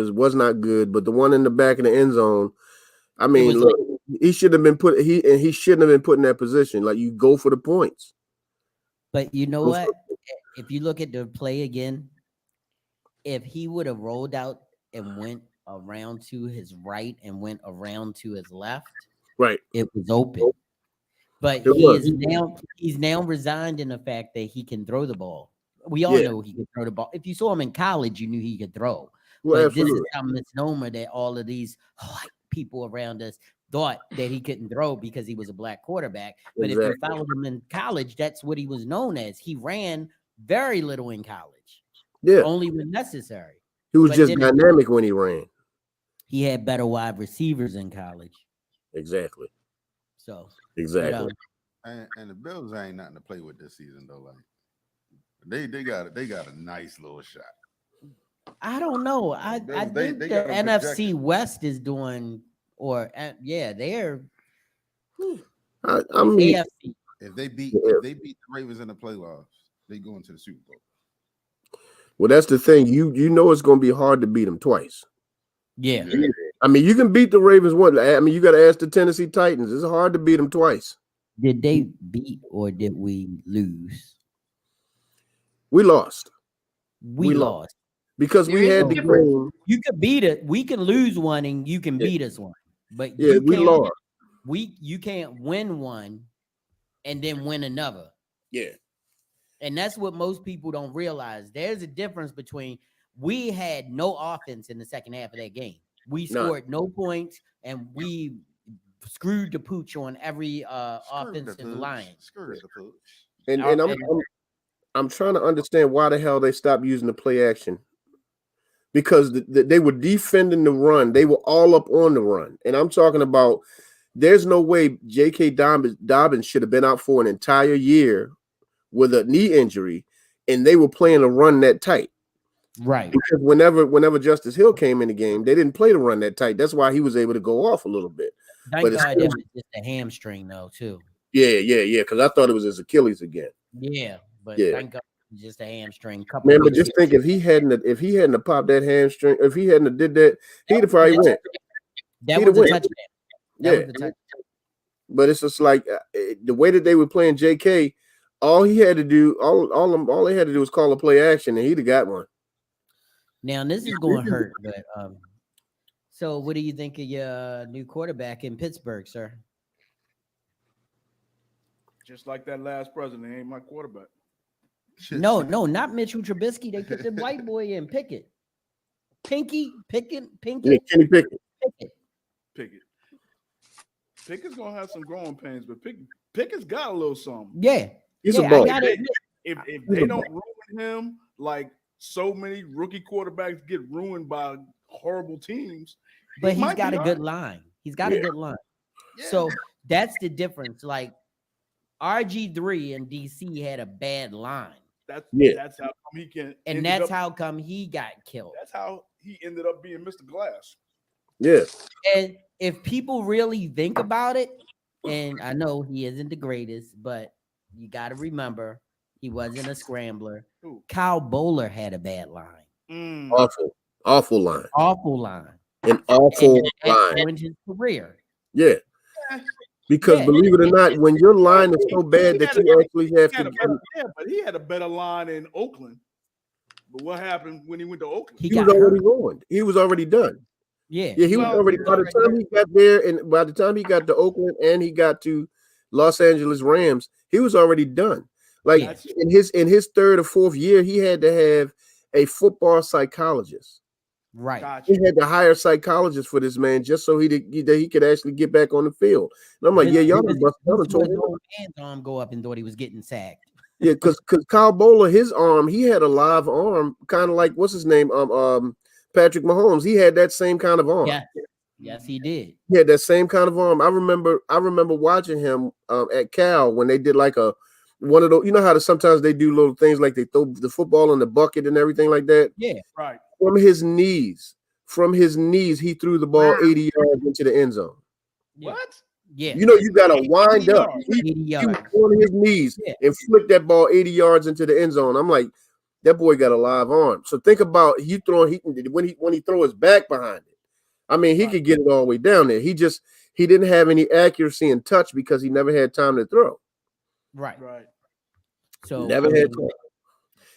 Speaker 4: good, but the one in the back of the end zone, I mean, look, he should have been he shouldn't have been put in that position. Like, you go for the points.
Speaker 1: But you know what? If you look at the play again, if he would have rolled out and went around to his right and went around to his left,
Speaker 4: right,
Speaker 1: it was open. But he's now resigned in the fact that he can throw the ball. We all know he can throw the ball. If you saw him in college, you knew he could throw.
Speaker 4: Well,
Speaker 1: but
Speaker 4: absolutely.
Speaker 1: This is some misnomer that all of these white people around us thought that he couldn't throw because he was a black quarterback. But if you followed him in college, that's what he was known as. He ran very little in college.
Speaker 4: Yeah.
Speaker 1: Only when necessary.
Speaker 4: He was just dynamic when he ran.
Speaker 1: He had better wide receivers in college.
Speaker 4: Exactly.
Speaker 1: So
Speaker 4: exactly.
Speaker 2: And the Bills ain't nothing to play with this season though. Like they got a nice little shot.
Speaker 1: I don't know. I think the NFC West is doing, they're.
Speaker 4: I mean,
Speaker 2: AFC. If they beat the Ravens in the playoffs, they go into the Super Bowl.
Speaker 4: Well, that's the thing. You know it's going to be hard to beat them twice.
Speaker 1: Yeah.
Speaker 4: I mean, you can beat the Ravens once. I mean, you got to ask the Tennessee Titans. It's hard to beat them twice.
Speaker 1: Did they beat or did we lose?
Speaker 4: We lost.
Speaker 1: We lost.
Speaker 4: Because we had the game.
Speaker 1: You could beat it. We can lose one and you can beat us one. But
Speaker 4: we lost.
Speaker 1: You can't win one and then win another.
Speaker 4: Yeah.
Speaker 1: And that's what most people don't realize. There's a difference between we had no offense in the second half of that game. We scored no points and we screwed the pooch on every offensive line.
Speaker 2: Screwed the pooch.
Speaker 4: And I'm trying to understand why the hell they stopped using the play action. Because they were defending the run. They were all up on the run. And I'm talking about there's no way J.K. Dobbins should have been out for an entire year with a knee injury, and they were playing a run that tight.
Speaker 1: Right.
Speaker 4: Because whenever Justice Hill came in the game, they didn't play the run that tight. That's why he was able to go off a little bit.
Speaker 1: Thank God that was just a hamstring, though, too.
Speaker 4: Yeah. Because I thought it was his Achilles again.
Speaker 1: Yeah, but thank God it was just a hamstring.
Speaker 4: Man, but just think if he hadn't popped that hamstring, if he hadn't did that, he'd have probably went.
Speaker 1: That was a touchdown.
Speaker 4: Yeah. But it's just like the way that they were playing JK, all he had to do, all they had to do was call a play action, and he'd have got one.
Speaker 1: Now this is going to hurt, but so what do you think of your new quarterback in Pittsburgh, sir?
Speaker 3: Just like that last president, ain't my quarterback.
Speaker 1: No, not Mitchell Trubisky. They put the white boy in Pickett. Pinky.
Speaker 4: Yeah, Kenny Pickett.
Speaker 3: Pickett. Pickett's gonna have some growing pains, but Pickett's got a little something.
Speaker 1: Yeah.
Speaker 4: He's
Speaker 1: yeah,
Speaker 4: a ball.
Speaker 1: I gotta admit,
Speaker 3: If they don't ruin him, like so many rookie quarterbacks get ruined by horrible teams,
Speaker 1: but he's
Speaker 3: might
Speaker 1: got
Speaker 3: be
Speaker 1: a
Speaker 3: all
Speaker 1: good
Speaker 3: right.
Speaker 1: line. He's got a good line. So that's the difference. Like RG3 in DC had a bad line.
Speaker 3: That's how come he can,
Speaker 1: And that's how come he got killed.
Speaker 3: That's how he ended up being Mr. Glass.
Speaker 4: Yeah.
Speaker 1: And if people really think about it, and I know he isn't the greatest, but you got to remember he wasn't a scrambler.
Speaker 3: Who?
Speaker 1: Kyle Bowler had a bad line.
Speaker 4: Awful line.
Speaker 1: Awful line.
Speaker 4: An awful
Speaker 1: And
Speaker 4: line.
Speaker 1: ruined his career.
Speaker 4: Yeah. Because
Speaker 1: Yeah.
Speaker 4: believe it or not, when your line is so bad that you actually have to
Speaker 3: But he had a better line in Oakland. But what happened when he went to Oakland?
Speaker 1: He
Speaker 4: he was
Speaker 1: got
Speaker 4: already
Speaker 1: hurt.
Speaker 4: ruined. He was already done.
Speaker 1: Yeah.
Speaker 4: Yeah, he was already by the time he got there, and by the time he got to Oakland and he got to Los Angeles Rams, he was already done. Like
Speaker 1: Yeah.
Speaker 4: in his third or fourth year, he had to have a football psychologist.
Speaker 1: Right.
Speaker 3: Gotcha.
Speaker 4: He had to hire a psychologist for this man just so he could actually get back on the field. And I'm like, yeah, y'all done told him.
Speaker 1: Hands arm go up and thought he was getting sacked.
Speaker 4: Yeah, because Kyle Bowler, his arm, he had a live arm, kind of like what's his name, Patrick Mahomes. He had that same kind of arm.
Speaker 1: Yeah. Yes, he did.
Speaker 4: He had that same kind of arm. I remember watching him at Cal when they did like one of those. You know how sometimes they do little things like they throw the football in the bucket and everything like that.
Speaker 1: Yeah.
Speaker 3: Right.
Speaker 4: From his knees, he threw the ball 80 yards into the end zone.
Speaker 1: Yeah.
Speaker 3: What?
Speaker 1: Yeah.
Speaker 4: You know, you got to wind up.
Speaker 3: yards.
Speaker 4: He
Speaker 1: 80
Speaker 4: was
Speaker 1: yards.
Speaker 4: on his knees
Speaker 1: Yeah.
Speaker 4: and flicked that ball 80 yards into the end zone. I'm like, that boy got a live arm. So think about when he throw his back behind it. I mean, he could get it all the way down there. He didn't have any accuracy and touch because he never had time to throw.
Speaker 1: Right.
Speaker 3: Right.
Speaker 1: So
Speaker 4: Never
Speaker 1: I
Speaker 4: had
Speaker 1: mean,
Speaker 4: time.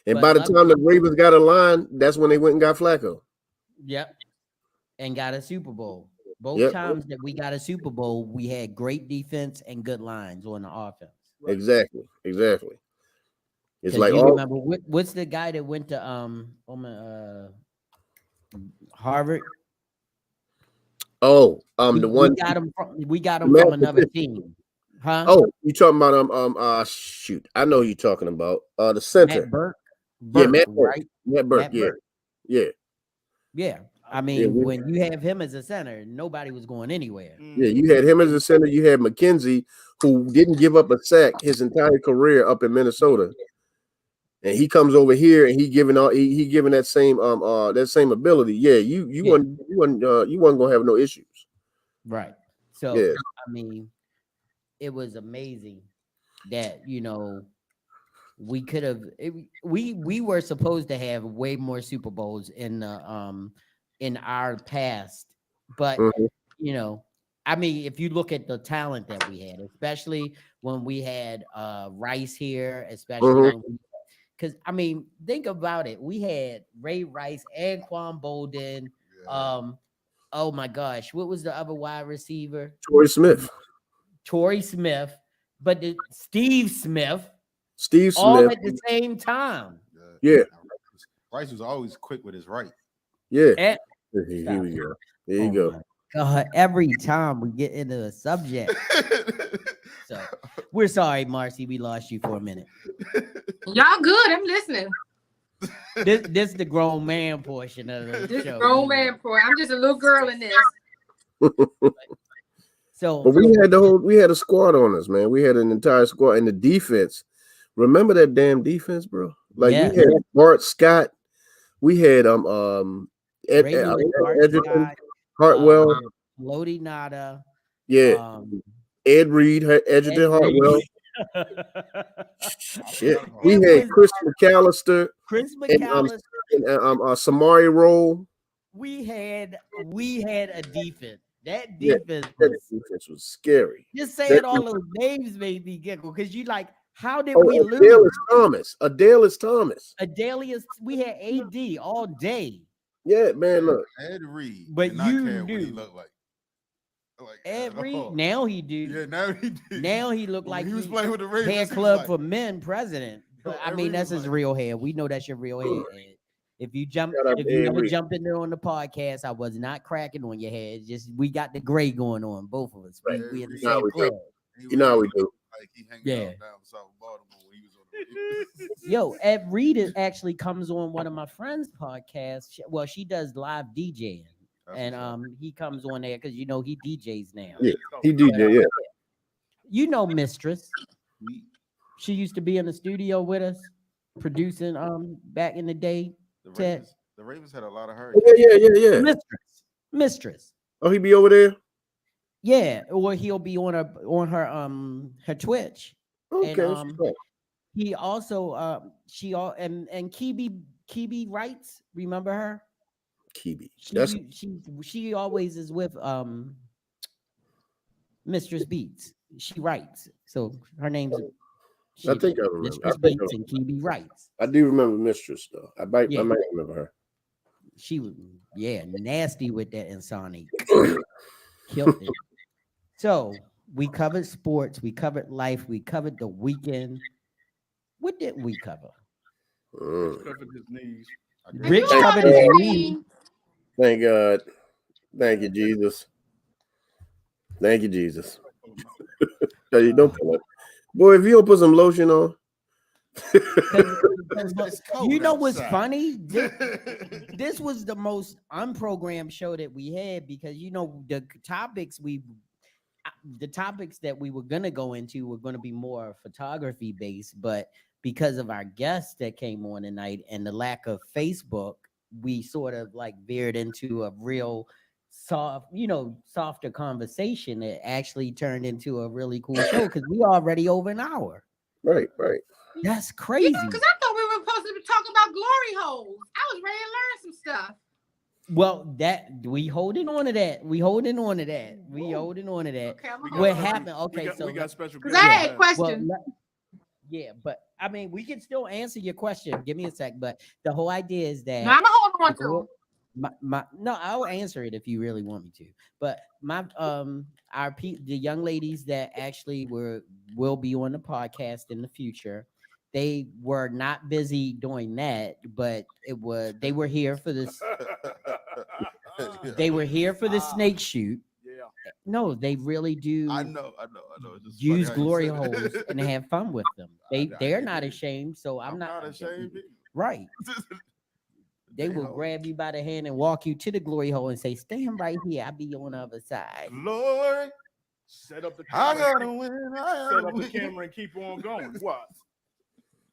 Speaker 4: And
Speaker 1: but
Speaker 4: by the
Speaker 1: let
Speaker 4: time
Speaker 1: me-
Speaker 4: the Ravens got a line, that's when they went and got Flacco.
Speaker 1: Yep. And got a Super Bowl. Both
Speaker 4: Yep.
Speaker 1: times that we got a Super Bowl, we had great defense and good lines on the offense.
Speaker 3: Right.
Speaker 4: Exactly. It's
Speaker 1: 'Cause
Speaker 4: like
Speaker 1: you remember what's the guy that went to Harvard?
Speaker 4: the
Speaker 1: We
Speaker 4: one.
Speaker 1: got him
Speaker 4: Matt
Speaker 1: from another
Speaker 4: Patricia.
Speaker 1: team. Huh?
Speaker 4: Oh, you talking about shoot, I know who you're talking about. The center.
Speaker 1: Matt Burke.
Speaker 4: Yeah, Matt Burke.
Speaker 1: right?
Speaker 4: Matt Burke.
Speaker 1: Matt
Speaker 4: Yeah.
Speaker 1: Burke.
Speaker 4: Yeah.
Speaker 1: Yeah. I mean,
Speaker 4: we-
Speaker 1: when you have him as a center, nobody was going anywhere.
Speaker 4: Yeah, you had him as a center. You had McKenzie, who didn't give up a sack his entire career up in Minnesota, and he comes over here and he giving that same ability. Yeah, you wasn't gonna have no issues.
Speaker 1: Right. So
Speaker 4: Yeah.
Speaker 1: I mean, it was amazing that we could have we were supposed to have way more Super Bowls in our past, but
Speaker 4: Mhm.
Speaker 1: I mean, if you look at the talent that we had, especially when we had Rice here, especially because I mean, think about it. We had Ray Rice, Anquan Bolden. Oh my gosh, what was the other wide receiver?
Speaker 4: Torrey Smith,
Speaker 1: Torrey Smith, but Steve Smith,
Speaker 4: Steve
Speaker 1: all
Speaker 4: Smith.
Speaker 1: at the same time.
Speaker 4: Yeah.
Speaker 2: Rice was always quick with his right.
Speaker 4: Yeah.
Speaker 1: And-
Speaker 4: Here we go. There
Speaker 1: Oh
Speaker 4: you go.
Speaker 1: my God, every time we get into a subject. So we're sorry, Marcy, we lost you for a minute.
Speaker 5: Y'all good? I'm listening.
Speaker 1: This is the grown man portion of the
Speaker 5: This
Speaker 1: show.
Speaker 5: grown man boy. I'm just a little girl in this.
Speaker 1: So
Speaker 4: But we had a squad on us, man. We had an entire squad and the defense. Remember that damn defense, bro? Like
Speaker 1: Yeah.
Speaker 4: we had Bart Scott, we had Edgerton, Hartwell,
Speaker 1: Lodi Nada,
Speaker 4: yeah, Ed Reed, Edgerton, Hartwell. Shit, we had Chris McAllister
Speaker 1: Chris
Speaker 4: and
Speaker 1: McAllister.
Speaker 4: Samari Roll.
Speaker 1: We had a defense. That
Speaker 4: Yeah,
Speaker 1: defense
Speaker 4: That
Speaker 1: was
Speaker 4: defense was scary.
Speaker 1: just saying all those names made me giggle because you like, how did
Speaker 4: Oh,
Speaker 1: we lose?
Speaker 4: Adalius Thomas.
Speaker 1: Adalius, we had AD all day.
Speaker 4: Yeah, man. Look,
Speaker 2: Ed Reed.
Speaker 1: But
Speaker 2: did not
Speaker 1: you
Speaker 2: care what he
Speaker 1: knew.
Speaker 2: looked like. like at all.
Speaker 1: now he do.
Speaker 2: Yeah, now he did.
Speaker 1: Now he looked
Speaker 2: When
Speaker 1: like
Speaker 2: he was
Speaker 1: he
Speaker 2: playing with the Ravens.
Speaker 1: hair
Speaker 2: he was
Speaker 1: club
Speaker 2: like,
Speaker 1: for men president. But I
Speaker 2: every
Speaker 1: mean, that's
Speaker 2: was
Speaker 1: his
Speaker 2: like-
Speaker 1: real hair. We know that's your real hair. Ed. If you
Speaker 4: Shout out
Speaker 1: if
Speaker 4: to
Speaker 1: you
Speaker 4: Ed
Speaker 1: ever
Speaker 4: Reed.
Speaker 1: jump in there on the podcast, I was not cracking on your head. It's just we got the gray going on, both of us.
Speaker 4: Right.
Speaker 1: We in the
Speaker 2: You know
Speaker 1: same
Speaker 4: we do.
Speaker 1: club.
Speaker 2: he
Speaker 4: You know how
Speaker 2: was
Speaker 4: we do.
Speaker 2: like he hanging
Speaker 1: Yeah.
Speaker 2: out down South Baltimore when he was on the
Speaker 1: Yo, Ed Reed actually comes on one of my friends' podcasts. Well, she does live DJing, and he comes on there because you know he DJs now.
Speaker 4: Yeah. He DJ, yeah.
Speaker 1: You know, Mistress.
Speaker 2: we,
Speaker 1: She used to be in the studio with us, producing back in the day. Ted.
Speaker 2: the Ravens had a lot of her.
Speaker 4: Yeah.
Speaker 1: Mistress.
Speaker 4: Oh, he be over there?
Speaker 1: Yeah, or he'll be on her Twitch.
Speaker 4: Okay.
Speaker 1: And he also and Kibi writes. Remember her?
Speaker 4: Kibi.
Speaker 1: She always is with Mistress Beats. She writes. So her name's
Speaker 4: I think I remember.
Speaker 1: Mistress
Speaker 4: I think
Speaker 1: Beats and Kibi writes.
Speaker 4: I do remember Mistress though. I might
Speaker 1: Yeah.
Speaker 4: remember her.
Speaker 1: She was nasty with that Insani. Killed it. So we covered sports, we covered life, we covered the weekend. What didn't we cover?
Speaker 3: Covered his knees.
Speaker 1: Rich
Speaker 5: You know
Speaker 1: covered
Speaker 5: what
Speaker 1: his
Speaker 5: I
Speaker 1: knee.
Speaker 5: mean?
Speaker 4: Thank God. Thank you, Jesus. Thank you, Jesus. Hey, don't pull it. Boy, if you don't put some lotion on.
Speaker 2: It's cold
Speaker 1: You know what's
Speaker 2: outside.
Speaker 1: funny? This was the most unprogrammed show that we had because you know the topics that we were gonna go into were gonna be more photography based, but because of our guests that came on tonight and the lack of Facebook, we sort of like veered into a real softer conversation that actually turned into a really cool show because we already over an hour.
Speaker 4: Right.
Speaker 1: That's crazy.
Speaker 5: Because I thought we were supposed to be talking about glory holes. I was ready to learn some stuff.
Speaker 1: Well, we holding on to that. We holding on to that.
Speaker 5: Okay, I'm
Speaker 3: We
Speaker 5: gonna
Speaker 1: What
Speaker 5: hold on.
Speaker 1: happened? Okay,
Speaker 3: we
Speaker 1: so
Speaker 3: got special
Speaker 5: Because I had
Speaker 3: guests.
Speaker 5: questions.
Speaker 1: yeah, but I mean, we can still answer your question. Give me a sec. But the whole idea is that
Speaker 5: No, I'm gonna hold on to
Speaker 1: girl-
Speaker 5: them.
Speaker 1: no, I'll answer it if you really want me to. But the young ladies that actually will be on the podcast in the future, they were not busy doing that, but they were here for this. They were here for the snake shoot.
Speaker 3: Yeah.
Speaker 1: No, they really do.
Speaker 2: I know. It's just
Speaker 1: Use
Speaker 2: funny how you
Speaker 1: glory
Speaker 2: said
Speaker 1: holes
Speaker 2: it.
Speaker 1: and have fun with them.
Speaker 2: I
Speaker 1: They're
Speaker 2: get
Speaker 1: not
Speaker 2: it.
Speaker 1: ashamed, so
Speaker 2: I'm not ashamed.
Speaker 1: Right. They will
Speaker 2: know.
Speaker 1: grab you by the hand and walk you to the glory hole and say, "Stand right here. I'll be on the other side."
Speaker 2: Lord,
Speaker 3: Set up the
Speaker 2: I
Speaker 3: camera.
Speaker 2: gotta win. I
Speaker 3: Set
Speaker 2: gotta
Speaker 3: up the
Speaker 2: win.
Speaker 3: camera and keep on going. What?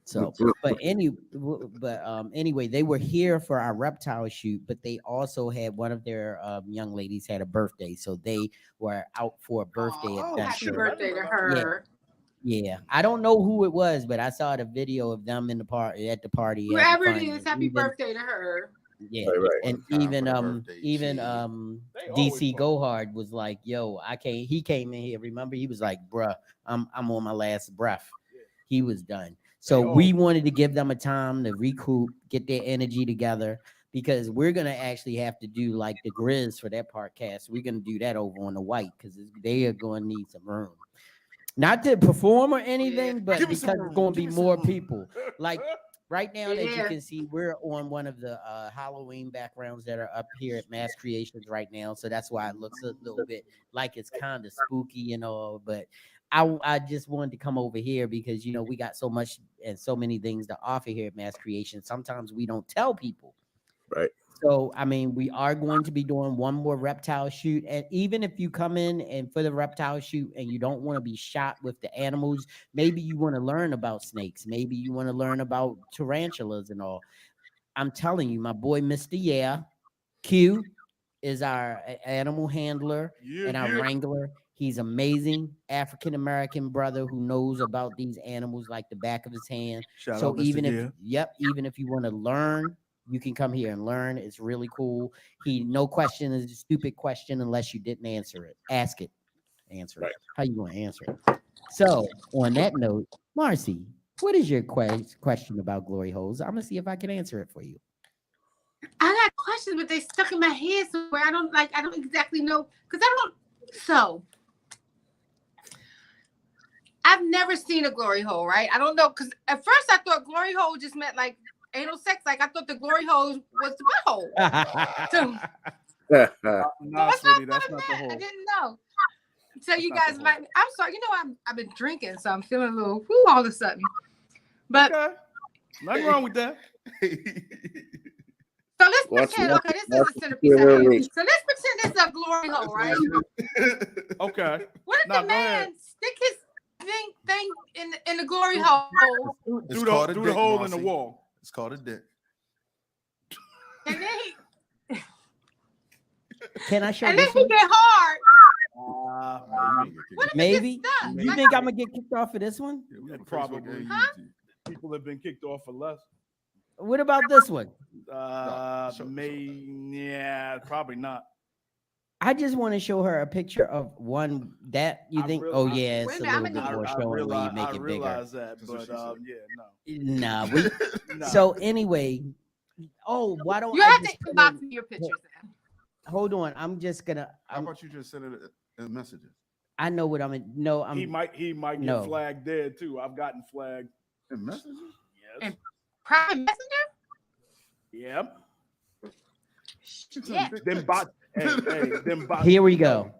Speaker 1: So, anyway, they were here for our reptile shoot, but they also had one of their young ladies had a birthday, so they were out for a birthday
Speaker 5: Oh,
Speaker 1: adventure.
Speaker 5: happy birthday to her.
Speaker 1: Yeah, I don't know who it was, but I saw the video of them in the party at the party. having
Speaker 5: Whoever it
Speaker 1: fun,
Speaker 5: is,
Speaker 1: and
Speaker 5: happy
Speaker 1: even-
Speaker 5: birthday to her.
Speaker 1: Yeah,
Speaker 4: Right.
Speaker 1: and
Speaker 2: Time
Speaker 1: even
Speaker 2: for the birthday
Speaker 1: even
Speaker 2: shit.
Speaker 3: They
Speaker 1: DC
Speaker 3: always
Speaker 1: Gohard was like, "Yo, I can't." He came in here. Remember, he was like, "Bruh, I'm on my last breath."
Speaker 3: Yeah.
Speaker 1: He was done. So
Speaker 3: They
Speaker 1: we
Speaker 3: all-
Speaker 1: wanted to give them a time to recoup, get their energy together, because we're gonna actually have to do like the Grizz for that podcast. We're gonna do that over on the white because they are going to need some room. Not to perform or anything, but
Speaker 2: Give me some
Speaker 1: because
Speaker 2: room,
Speaker 1: it's going to
Speaker 2: give
Speaker 1: be
Speaker 2: me some
Speaker 1: more
Speaker 2: room.
Speaker 1: people. Like right now that you
Speaker 5: Yeah.
Speaker 1: can see, we're on one of the Halloween backgrounds that are up here at Mass Creations right now. So that's why it looks a little bit like it's kind of spooky and all. But I just wanted to come over here because, you know, we got so much and so many things to offer here at Mass Creations. Sometimes we don't tell people.
Speaker 4: Right.
Speaker 1: So, I mean, we are going to be doing one more reptile shoot. And even if you come in and for the reptile shoot and you don't want to be shot with the animals, maybe you want to learn about snakes. Maybe you want to learn about tarantulas and all. I'm telling you, my boy, Mr. Yeah, Q is our animal handler and our wrangler. He's amazing African-American brother who knows about these animals like the back of his hand.
Speaker 3: Shout
Speaker 1: So
Speaker 3: out, Mr.
Speaker 1: even if
Speaker 3: Yeah.
Speaker 1: even if you want to learn, you can come here and learn. It's really cool. No question is a stupid question unless you didn't answer it. Ask it, answer
Speaker 4: Right.
Speaker 1: it. How you going to answer it? So on that note, Marcy, what is your question about glory holes? I'm gonna see if I can answer it for you.
Speaker 5: I got questions, but they stuck in my head somewhere. I don't exactly know because I don't. So I've never seen a glory hole, right? I don't know, because at first I thought glory hole just meant like anal sex. Like I thought the glory hole was the butthole. So
Speaker 3: Nah,
Speaker 5: what's
Speaker 3: sweetie,
Speaker 5: not
Speaker 3: that's not the
Speaker 5: I
Speaker 3: whole.
Speaker 5: didn't know. So you
Speaker 3: not the
Speaker 5: guys
Speaker 3: whole.
Speaker 5: might. I'm sorry. You know I've been drinking, so I'm feeling a little whoo all of a sudden. But
Speaker 3: Okay. Nothing wrong with that.
Speaker 5: so let's
Speaker 4: Watch
Speaker 5: pretend.
Speaker 4: it.
Speaker 5: Okay, this
Speaker 4: Watch
Speaker 5: is a
Speaker 4: it.
Speaker 5: centerpiece.
Speaker 4: Yeah,
Speaker 5: out here.
Speaker 4: wait.
Speaker 5: So let's pretend this is a glory hole, right?
Speaker 3: Okay.
Speaker 5: What if
Speaker 3: Nah,
Speaker 5: the
Speaker 3: go ahead.
Speaker 5: man stick his thing in the glory hole,
Speaker 2: It's
Speaker 3: Through
Speaker 2: called
Speaker 3: the,
Speaker 2: a
Speaker 3: through the
Speaker 2: dick,
Speaker 3: hole in the
Speaker 2: Marcy.
Speaker 3: wall.
Speaker 2: It's called a dick.
Speaker 5: and then
Speaker 1: Can I show
Speaker 5: and then
Speaker 1: this
Speaker 5: he
Speaker 1: one?
Speaker 5: get hard?
Speaker 3: Uh,
Speaker 1: Maybe.
Speaker 5: stuck.
Speaker 1: You
Speaker 5: Like,
Speaker 1: think I'm gonna get kicked off for this one?
Speaker 3: Probably.
Speaker 5: Huh?
Speaker 3: people have been kicked off for less.
Speaker 1: What about this one?
Speaker 3: Yeah, probably not.
Speaker 1: I just want to show her a picture of one that you
Speaker 3: I
Speaker 1: think.
Speaker 3: real-
Speaker 1: Oh
Speaker 3: I-
Speaker 1: yeah,
Speaker 5: Wait
Speaker 1: it's
Speaker 5: a
Speaker 1: a
Speaker 5: minute,
Speaker 1: little
Speaker 5: I'm
Speaker 1: bit more showing when you make
Speaker 3: I
Speaker 1: it bigger.
Speaker 3: realize that,
Speaker 2: That's what
Speaker 3: but
Speaker 2: she said.
Speaker 3: yeah, no.
Speaker 1: Nah, we.
Speaker 3: Nah.
Speaker 1: So anyway, oh, why don't
Speaker 5: You
Speaker 1: I
Speaker 5: have
Speaker 1: just
Speaker 5: to
Speaker 1: put
Speaker 5: inbox
Speaker 1: in-
Speaker 5: me your pictures. Then.
Speaker 1: hold on, I'm just gonna.
Speaker 2: How about you just send it in messages?
Speaker 1: I know what I'm. No,
Speaker 3: he
Speaker 1: I'm.
Speaker 3: might get
Speaker 1: no.
Speaker 3: flagged dead too. I've gotten flagged.
Speaker 2: In messages?
Speaker 3: Yes.
Speaker 5: And- Private messenger?
Speaker 3: Yep.
Speaker 5: Yeah.
Speaker 3: Them bots. Hey, them bots.
Speaker 1: Here we go.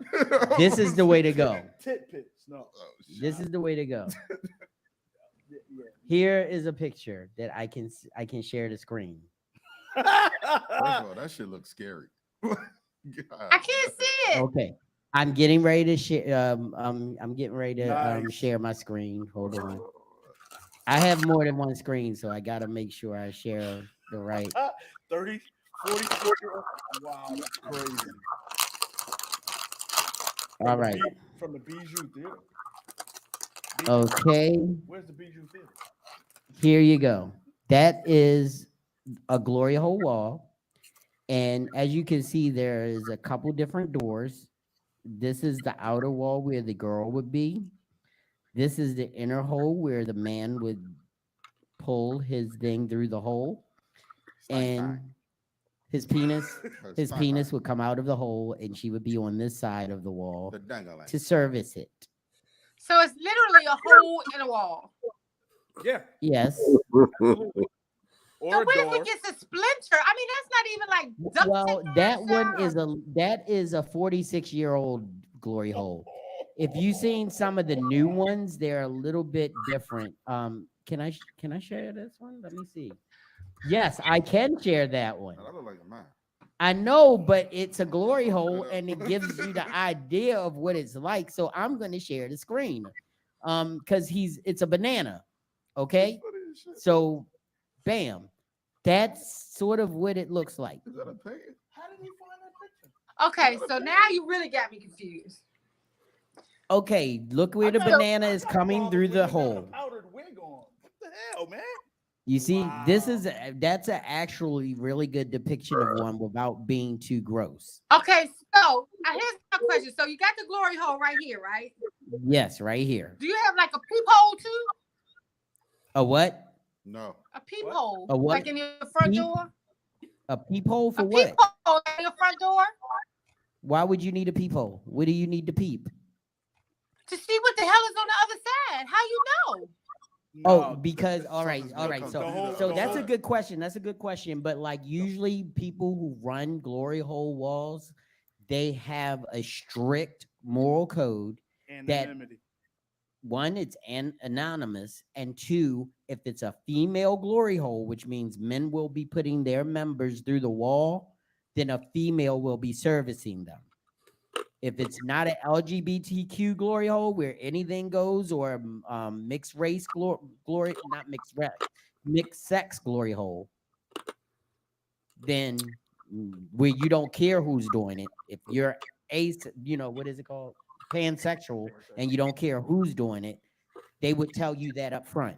Speaker 1: This is the way to go.
Speaker 3: Tit pits. No.
Speaker 2: Oh, shit.
Speaker 1: This is the way to go.
Speaker 3: Yeah.
Speaker 1: Here is a picture that I can share the screen.
Speaker 2: First of all, that shit looks scary.
Speaker 5: I can't see it.
Speaker 1: Okay, I'm getting ready to share. I'm getting ready to
Speaker 3: Nice.
Speaker 1: share my screen. Hold on. I have more than one screen, so I gotta make sure I share the right.
Speaker 3: 30, 40, 40. Wow, that's crazy.
Speaker 1: All right.
Speaker 3: From the Bijou Theater.
Speaker 1: Okay.
Speaker 3: Where's the Bijou Theater?
Speaker 1: Here you go. That is a glory hole wall. And as you can see, there is a couple different doors. This is the outer wall where the girl would be. This is the inner hole where the man would pull his thing through the hole. And his penis would come out of the hole, and she would be on this side of the wall
Speaker 2: The dangle
Speaker 1: to service it.
Speaker 5: So it's literally a hole in a wall.
Speaker 3: Yeah.
Speaker 1: Yes.
Speaker 3: Or
Speaker 5: So
Speaker 3: a
Speaker 5: what if
Speaker 3: door.
Speaker 5: it gets a splinter? I mean, that's not even like duct
Speaker 1: Well,
Speaker 5: tape
Speaker 1: that
Speaker 5: or
Speaker 1: one
Speaker 5: something.
Speaker 1: is a 46-year-old glory hole. If you've seen some of the new ones, they're a little bit different. Can I share this one? Let me see. Yes, I can share that one.
Speaker 2: That look like a man.
Speaker 1: I know, but it's a glory hole and it gives you the idea of what it's like. So I'm going to share the screen. Because it's a banana. Okay.
Speaker 2: Funny as shit.
Speaker 1: So bam. That's sort of what it looks like.
Speaker 2: Is that a pig?
Speaker 3: How did you find that picture?
Speaker 5: Okay, so now you really got me confused.
Speaker 1: Okay, look where the banana is coming through the hole.
Speaker 3: Powdered wig on. What the hell, man?
Speaker 1: You see, this
Speaker 3: Wow.
Speaker 1: is that's an actually really good depiction of one without being too gross.
Speaker 5: Okay, so here's my question. So you got the glory hole right here, right?
Speaker 1: Yes, right here.
Speaker 5: Do you have like a peephole too?
Speaker 1: A what?
Speaker 2: No.
Speaker 5: A peephole?
Speaker 1: A what?
Speaker 5: Like in your front
Speaker 1: Peep-
Speaker 5: door?
Speaker 1: A peephole for
Speaker 5: A
Speaker 1: what?
Speaker 5: peephole in your front door?
Speaker 1: Why would you need a peephole? What do you need to peep?
Speaker 5: To see what the hell is on the other side. How you know?
Speaker 1: Oh,
Speaker 3: No,
Speaker 1: because all right,
Speaker 2: something's
Speaker 1: all
Speaker 2: gonna
Speaker 1: right.
Speaker 2: come
Speaker 1: So
Speaker 3: through the
Speaker 1: so
Speaker 3: other
Speaker 1: that's a
Speaker 3: side.
Speaker 1: good question. That's a good question. But like usually people who run glory hole walls, they have a strict moral code.
Speaker 3: anonymity.
Speaker 1: One, it's anonymous, and two, if it's a female glory hole, which means men will be putting their members through the wall, then a female will be servicing them. If it's not an LGBTQ glory hole where anything goes, or mixed race glory, not mixed race, mixed sex glory hole, then where you don't care who's doing it. If you're what is it called? Pansexual, and you don't care who's doing it, they would tell you that up front.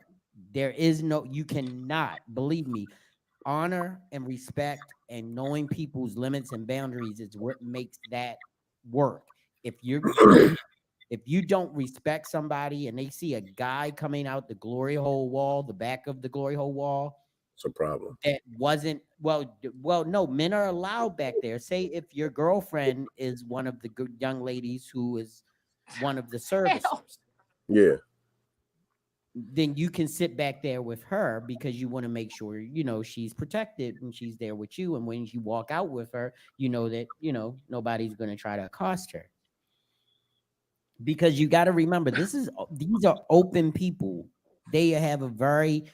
Speaker 1: There is you cannot, believe me, honor and respect and knowing people's limits and boundaries is what makes that work. If you don't respect somebody and they see a guy coming out the glory hole wall, the back of the glory hole wall,
Speaker 4: It's a problem.
Speaker 1: that wasn't well, no, men are allowed back there. Say if your girlfriend is one of the good young ladies who is one of the servicers,
Speaker 4: Yeah.
Speaker 1: then you can sit back there with her because you want to make sure she's protected and she's there with you, and when you walk out with her, that nobody's going to try to accost her, because you got to remember, these are open people. They have a very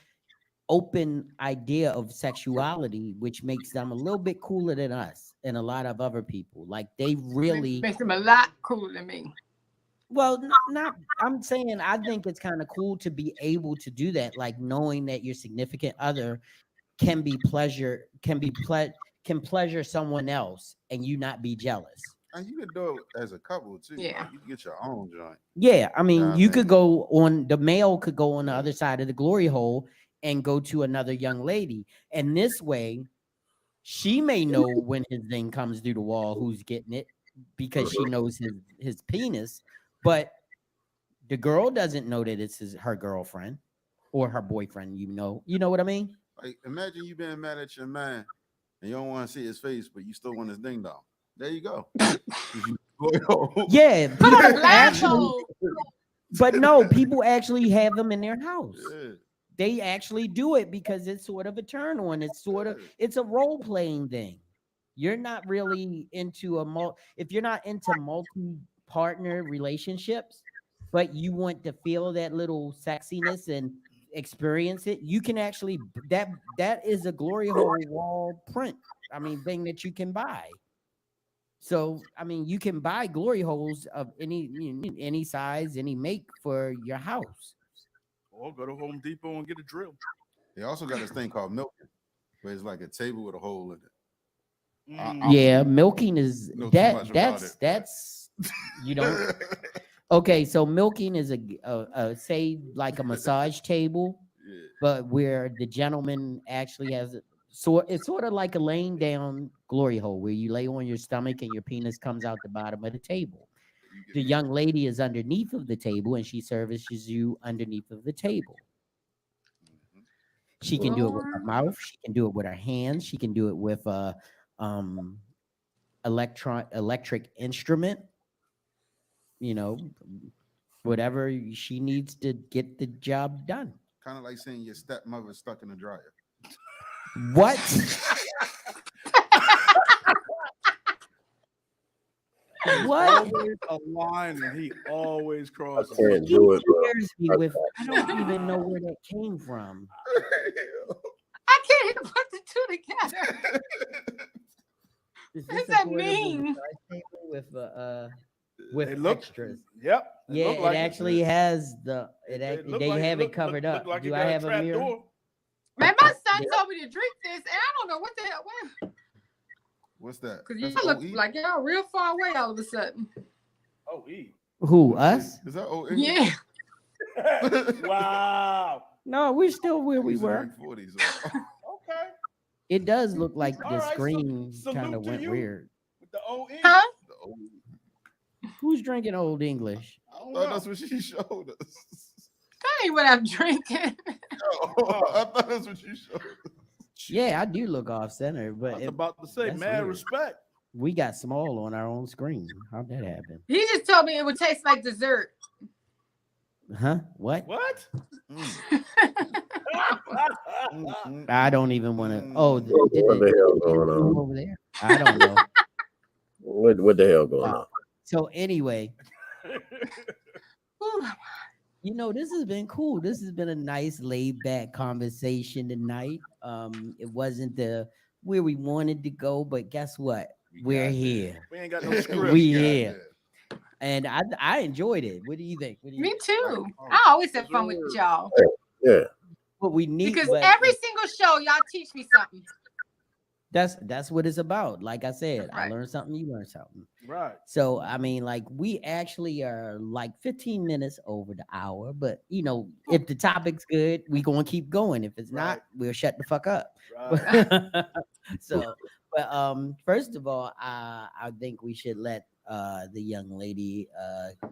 Speaker 1: open idea of sexuality, which makes them a little bit cooler than us and a lot of other people. Like they really
Speaker 5: makes them a lot cooler than me.
Speaker 1: well, not I'm saying I think it's kind of cool to be able to do that, like knowing that your significant other can pleasure someone else and you not be jealous.
Speaker 2: And you could do it as a couple too.
Speaker 5: Yeah.
Speaker 2: Like, you can get your own joint.
Speaker 1: Yeah, I mean,
Speaker 2: Nah,
Speaker 1: you
Speaker 2: man.
Speaker 1: could go on, the male could go on the other side of the glory hole and go to another young lady. And this way, she may know when his thing comes through the wall who's getting it because she knows his penis, but the girl doesn't know that it's her girlfriend or her boyfriend, you know what I mean?
Speaker 2: Like, imagine you being mad at your man and you don't want to see his face, but you still want his ding dong. There you go.
Speaker 1: Yeah,
Speaker 5: Put on a
Speaker 1: people actually,
Speaker 5: blindfold.
Speaker 1: but no, people actually have them in their house.
Speaker 2: Yeah.
Speaker 1: They actually do it because it's sort of a turn on. It's a role playing thing. You're not really into if you're not into multi-partner relationships, but you want to feel that little sexiness and experience it, you can actually that is a glory hole wall print. I mean, thing that you can buy. So, I mean, you can buy glory holes of any size, any make for your house.
Speaker 3: Or go to Home Depot and get a drill.
Speaker 2: They also got this thing called milking, where it's like a table with a hole in it.
Speaker 3: Mm.
Speaker 1: Yeah, milking is
Speaker 2: Know too much about it.
Speaker 1: that's you don't. Okay, so milking is a say like a massage table,
Speaker 2: Yeah.
Speaker 1: but where the gentleman actually has it's sort of like a laying down glory hole where you lay on your stomach and your penis comes out the bottom of the table.
Speaker 2: You
Speaker 1: The
Speaker 2: get-
Speaker 1: young lady is underneath of the table and she services you underneath of the table.
Speaker 2: Mhm.
Speaker 1: She can do it with her mouth, she can do it with her hands, she can do it with a electric instrument, whatever she needs to get the job done.
Speaker 2: Kind of like saying your stepmother's stuck in the dryer.
Speaker 1: What? What?
Speaker 3: Always a line, and he always
Speaker 4: I
Speaker 3: crosses.
Speaker 4: can't
Speaker 1: He
Speaker 4: do it, bro.
Speaker 1: scares me with, I don't even know where that came from.
Speaker 5: I can't even put the two together.
Speaker 1: Is
Speaker 5: What does
Speaker 1: a
Speaker 5: that
Speaker 1: portable
Speaker 5: mean?
Speaker 1: massage table with
Speaker 3: They look-
Speaker 1: extras?
Speaker 3: Yep.
Speaker 1: Yeah,
Speaker 3: look like
Speaker 1: it actually has the
Speaker 3: look
Speaker 1: they
Speaker 3: like-
Speaker 1: have
Speaker 3: look-
Speaker 1: it covered
Speaker 3: look
Speaker 1: up.
Speaker 3: like
Speaker 1: Do
Speaker 3: it
Speaker 1: I
Speaker 3: got a
Speaker 1: have a
Speaker 3: trap
Speaker 1: mirror?
Speaker 3: door.
Speaker 5: Man, my son
Speaker 1: Yeah.
Speaker 5: told me to drink this, and I don't know what the hell.
Speaker 2: What's that?
Speaker 5: Because you
Speaker 2: That's
Speaker 5: look
Speaker 2: OE?
Speaker 5: like y'all real far away all of a sudden.
Speaker 3: Oh, E.
Speaker 1: Who, us?
Speaker 2: Is that OE?
Speaker 5: Yeah.
Speaker 3: Wow.
Speaker 1: No, we're still where we
Speaker 2: Used to
Speaker 1: were.
Speaker 2: drink 40s, so-
Speaker 3: Okay.
Speaker 1: It does look like
Speaker 3: All
Speaker 1: the
Speaker 3: right,
Speaker 1: screen
Speaker 3: salute
Speaker 1: kind of
Speaker 3: to
Speaker 1: went
Speaker 3: you.
Speaker 1: weird.
Speaker 3: With the OE.
Speaker 5: Huh?
Speaker 2: The OE.
Speaker 1: Who's drinking Old English?
Speaker 3: I don't
Speaker 2: Oh,
Speaker 3: know.
Speaker 2: that's what she showed us.
Speaker 5: That ain't what I'm drinking.
Speaker 2: Oh, I thought that's what you showed us.
Speaker 1: Yeah, I do look off center,
Speaker 3: I
Speaker 1: but
Speaker 3: was about to say,
Speaker 1: that's
Speaker 3: mad
Speaker 1: weird.
Speaker 3: respect.
Speaker 1: we got small on our own screen. How'd that happen?
Speaker 5: He just told me it would taste like dessert.
Speaker 1: Huh? What?
Speaker 3: What?
Speaker 2: Mm, mm,
Speaker 1: I don't even want to. Oh, did
Speaker 4: What
Speaker 1: it
Speaker 4: the hell going on?
Speaker 1: over there? I don't know.
Speaker 4: What the hell going on?
Speaker 1: So anyway,
Speaker 5: Ooh,
Speaker 1: this has been cool. This has been a nice laid back conversation tonight. It wasn't the where we wanted to go, but guess what?
Speaker 2: we
Speaker 1: We're
Speaker 2: got
Speaker 1: here.
Speaker 3: We ain't got no
Speaker 2: there.
Speaker 3: script.
Speaker 1: We
Speaker 2: got
Speaker 1: here.
Speaker 2: there.
Speaker 1: And I enjoyed it. What do you think? What do you
Speaker 5: me
Speaker 1: think?
Speaker 5: too. I always have fun with y'all
Speaker 4: Yeah.
Speaker 1: What we need
Speaker 5: because
Speaker 1: but
Speaker 5: every single show y'all teach me something.
Speaker 1: that's what it's about. Like I said, I
Speaker 5: Right.
Speaker 1: learned something, you learned something.
Speaker 3: Right.
Speaker 1: So I mean, like we actually are like 15 minutes over the hour, but if the topic's good, we gonna keep going. If it's
Speaker 3: Right.
Speaker 1: not, we'll shut the fuck up.
Speaker 3: Right.
Speaker 1: So, but first of all, I think we should let the young lady,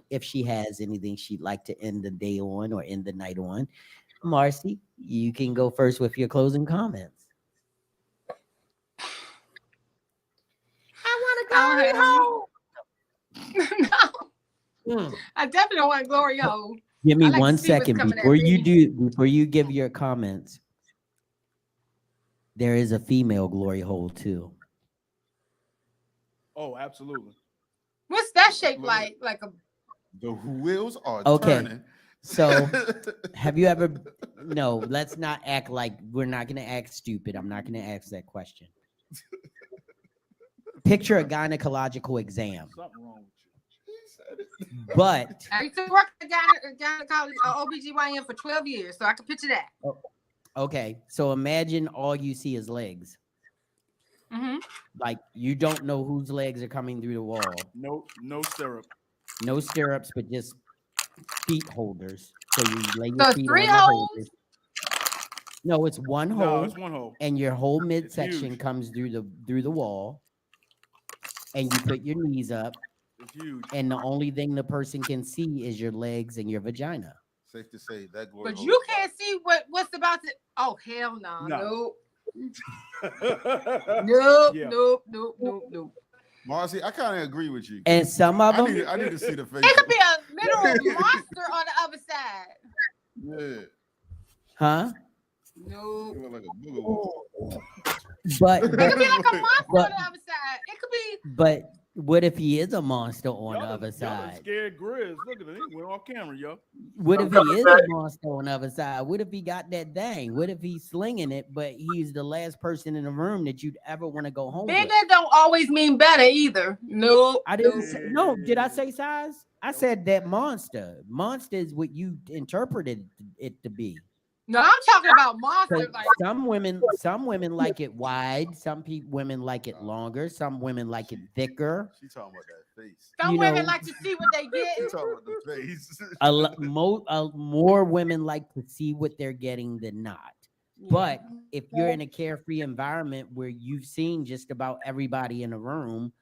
Speaker 1: if she has anything she'd like to end the day on or end the night on, Marcy, you can go first with your closing comments. I
Speaker 5: I no,
Speaker 1: want to go.
Speaker 5: I definitely don't want glory hole.
Speaker 1: Give me
Speaker 5: I like to
Speaker 1: one
Speaker 5: see what's
Speaker 1: second
Speaker 5: coming at
Speaker 1: before you give your comments. There is a female glory hole too.
Speaker 3: Oh, absolutely.
Speaker 5: What's that shape
Speaker 2: Look.
Speaker 5: like? Like a
Speaker 2: The wheels are
Speaker 1: Okay.
Speaker 2: turning.
Speaker 1: So have you ever no, let's not act like we're not gonna act stupid. I'm not gonna ask that question. Picture a gynecological exam.
Speaker 3: Something wrong with you.
Speaker 2: He said it.
Speaker 1: But
Speaker 5: I used to work at gynecology OBGYN for 12 years, so I can picture that.
Speaker 1: okay, so imagine all you see is legs.
Speaker 5: Mm-hmm.
Speaker 1: Like you don't know whose legs are coming through the wall.
Speaker 3: No syrup.
Speaker 1: No stirrups, but just feet holders. So you lay your
Speaker 5: So it's
Speaker 1: feet
Speaker 5: 3
Speaker 1: on the
Speaker 5: holes?
Speaker 1: holders. No, it's one
Speaker 3: No,
Speaker 1: hole,
Speaker 3: it's one hole.
Speaker 1: and your whole midsection
Speaker 3: huge.
Speaker 1: comes through the wall, and you put your knees up,
Speaker 3: It's huge.
Speaker 1: and the only thing the person can see is your legs and your vagina.
Speaker 2: Safe to say that glory
Speaker 5: But
Speaker 2: hole
Speaker 5: you
Speaker 2: is
Speaker 5: can't see what's about to. Oh hell no!
Speaker 3: No.
Speaker 5: Nope.
Speaker 3: Yeah.
Speaker 5: Nope.
Speaker 2: Marcy, I kind of agree with you.
Speaker 1: And some of them,
Speaker 2: I need to see the face.
Speaker 5: It could be a literal monster on the other side.
Speaker 2: Yeah.
Speaker 1: huh?
Speaker 5: Nope.
Speaker 2: You look like a booger wolf.
Speaker 1: But
Speaker 5: It could be like a monster
Speaker 1: But-
Speaker 5: on the other side. It could be.
Speaker 1: but what if he is a monster on the
Speaker 3: Y'all
Speaker 1: other
Speaker 3: done
Speaker 1: side?
Speaker 3: scared Grizz. Look at it. He went on camera, yo.
Speaker 1: What if he is a monster on the other side? What if he got that thing? What if he's slinging it, but he's the last person in the room that you'd ever want to go home with?
Speaker 5: Bigger don't always mean better either. Nope.
Speaker 1: I didn't say, no. Did I say size? I said that monster. Monster is what you interpreted it to be.
Speaker 5: No, I'm talking about monster.
Speaker 1: 'Cause
Speaker 5: Like
Speaker 1: some women like it wide. Some women like it longer. Some women like it thicker.
Speaker 2: She talking about that face.
Speaker 5: some
Speaker 1: you
Speaker 5: women
Speaker 1: know-
Speaker 5: like to see what they
Speaker 2: She
Speaker 5: get.
Speaker 2: talking about the face.
Speaker 1: More women like to see what they're getting than not. But if you're in a carefree environment where you've seen just about everybody in the room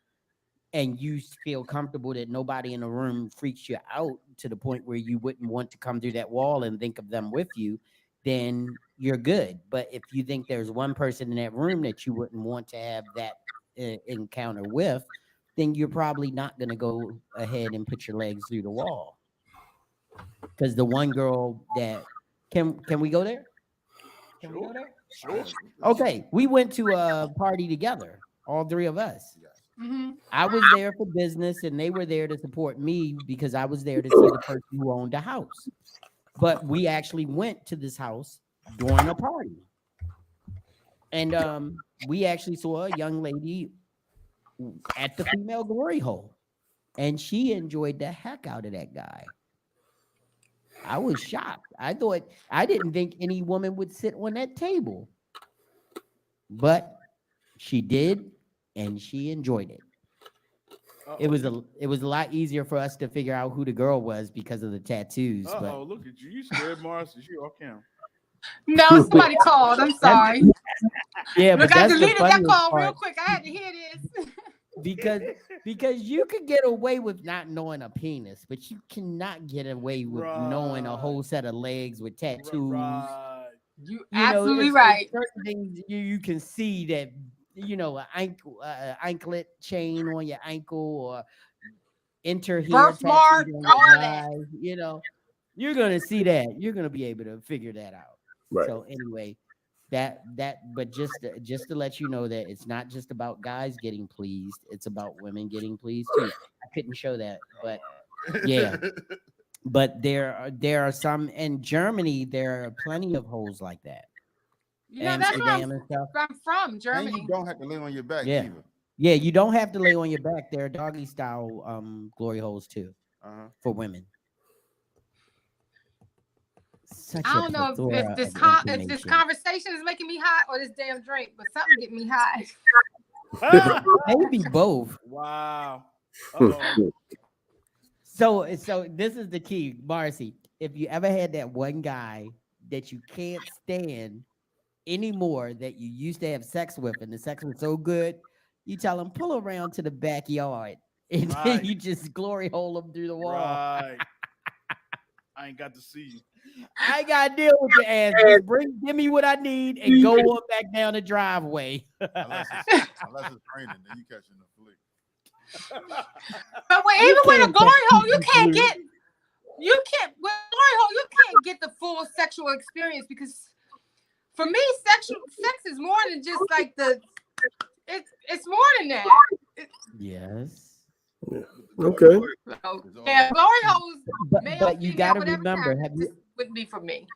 Speaker 1: and you feel comfortable that nobody in the room freaks you out to the point where you wouldn't want to come through that wall and think of them with you, then you're good. But if you think there's one person in that room that you wouldn't want to have that encounter with, then you're probably not going to go ahead and put your legs through the wall. Because the one girl that can we go there? Can we go there?
Speaker 3: Sure.
Speaker 1: Okay, we went to a party together, all three of us.
Speaker 5: Mm-hmm.
Speaker 1: I was there for business, and they were there to support me because I was there to see the person who owned the house. But we actually went to this house during a party, and we actually saw a young lady at the female glory hole, and she enjoyed the heck out of that guy. I was shocked. I didn't think any woman would sit on that table, but she did, and she enjoyed it. It was a lot easier for us to figure out who the girl was because of the tattoos. But
Speaker 3: Oh, look at you. You scared Marcy. She off camera.
Speaker 5: No, somebody called. I'm sorry.
Speaker 1: yeah, but
Speaker 5: Look, I
Speaker 1: that's the
Speaker 5: deleted that
Speaker 1: funniest
Speaker 5: call real
Speaker 1: part
Speaker 5: quick. I had to hear this.
Speaker 1: because you could get away with not knowing a penis, but you cannot get away with knowing a
Speaker 3: Right.
Speaker 1: whole set of legs with tattoos.
Speaker 3: Right.
Speaker 5: You
Speaker 1: You know,
Speaker 5: absolutely
Speaker 1: it's
Speaker 5: right.
Speaker 1: certain things you can see that an anklet chain on your ankle or enter here
Speaker 5: Birthmark,
Speaker 1: tattooed on
Speaker 5: all
Speaker 1: your
Speaker 5: that.
Speaker 1: eye, you're gonna see that. You're gonna be able to figure that out.
Speaker 4: Right.
Speaker 1: So anyway, but just to let you know that it's not just about guys getting pleased, it's about women getting pleased too. I couldn't show that, but yeah. But there are some in Germany. There are plenty of holes like that.
Speaker 5: You know, that's where
Speaker 1: Amsterdam and stuff.
Speaker 5: I'm from,
Speaker 2: And
Speaker 5: Germany.
Speaker 2: you don't have to lay on your back
Speaker 1: Yeah.
Speaker 2: either.
Speaker 1: Yeah, you don't have to lay on your back. There are doggy style glory holes too
Speaker 2: Uh-huh.
Speaker 1: for women. Such
Speaker 5: I don't know if
Speaker 1: plethora
Speaker 5: this
Speaker 1: of
Speaker 5: if this
Speaker 1: information.
Speaker 5: conversation is making me hot or this damn drink, but something get me hot.
Speaker 1: Maybe both.
Speaker 3: Wow. Uh-oh.
Speaker 1: So this is the key, Marcy. If you ever had that one guy that you can't stand anymore that you used to have sex with, and the sex was so good, you tell him pull around to the backyard, and then
Speaker 3: Right.
Speaker 1: you just glory hole him through the wall.
Speaker 3: Right. I ain't got to see you.
Speaker 1: I ain't gotta deal with your ass. Just give me what I need and go on back down the driveway.
Speaker 2: Unless it's raining, then you catching the flick.
Speaker 5: But even with a glory hole, you can't get the full sexual experience, because for me, sex is more than just like it's more than that.
Speaker 1: Yes.
Speaker 4: Okay.
Speaker 5: So, yeah, glory holes.
Speaker 1: But you got to remember,
Speaker 5: wouldn't be for me.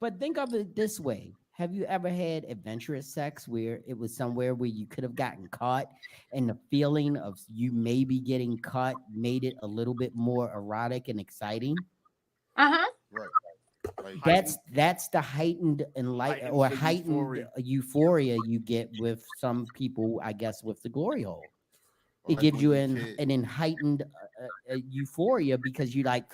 Speaker 1: But think of it this way. Have you ever had adventurous sex where it was somewhere where you could have gotten caught, and the feeling of you maybe getting caught made it a little bit more erotic and exciting?
Speaker 5: Uh-huh.
Speaker 2: Right. Like,
Speaker 1: That's the heightened euphoria you get with some people, I guess, with the glory hole. It
Speaker 2: like
Speaker 1: gives
Speaker 2: when
Speaker 1: you
Speaker 2: you're
Speaker 1: an heightened euphoria, because you like,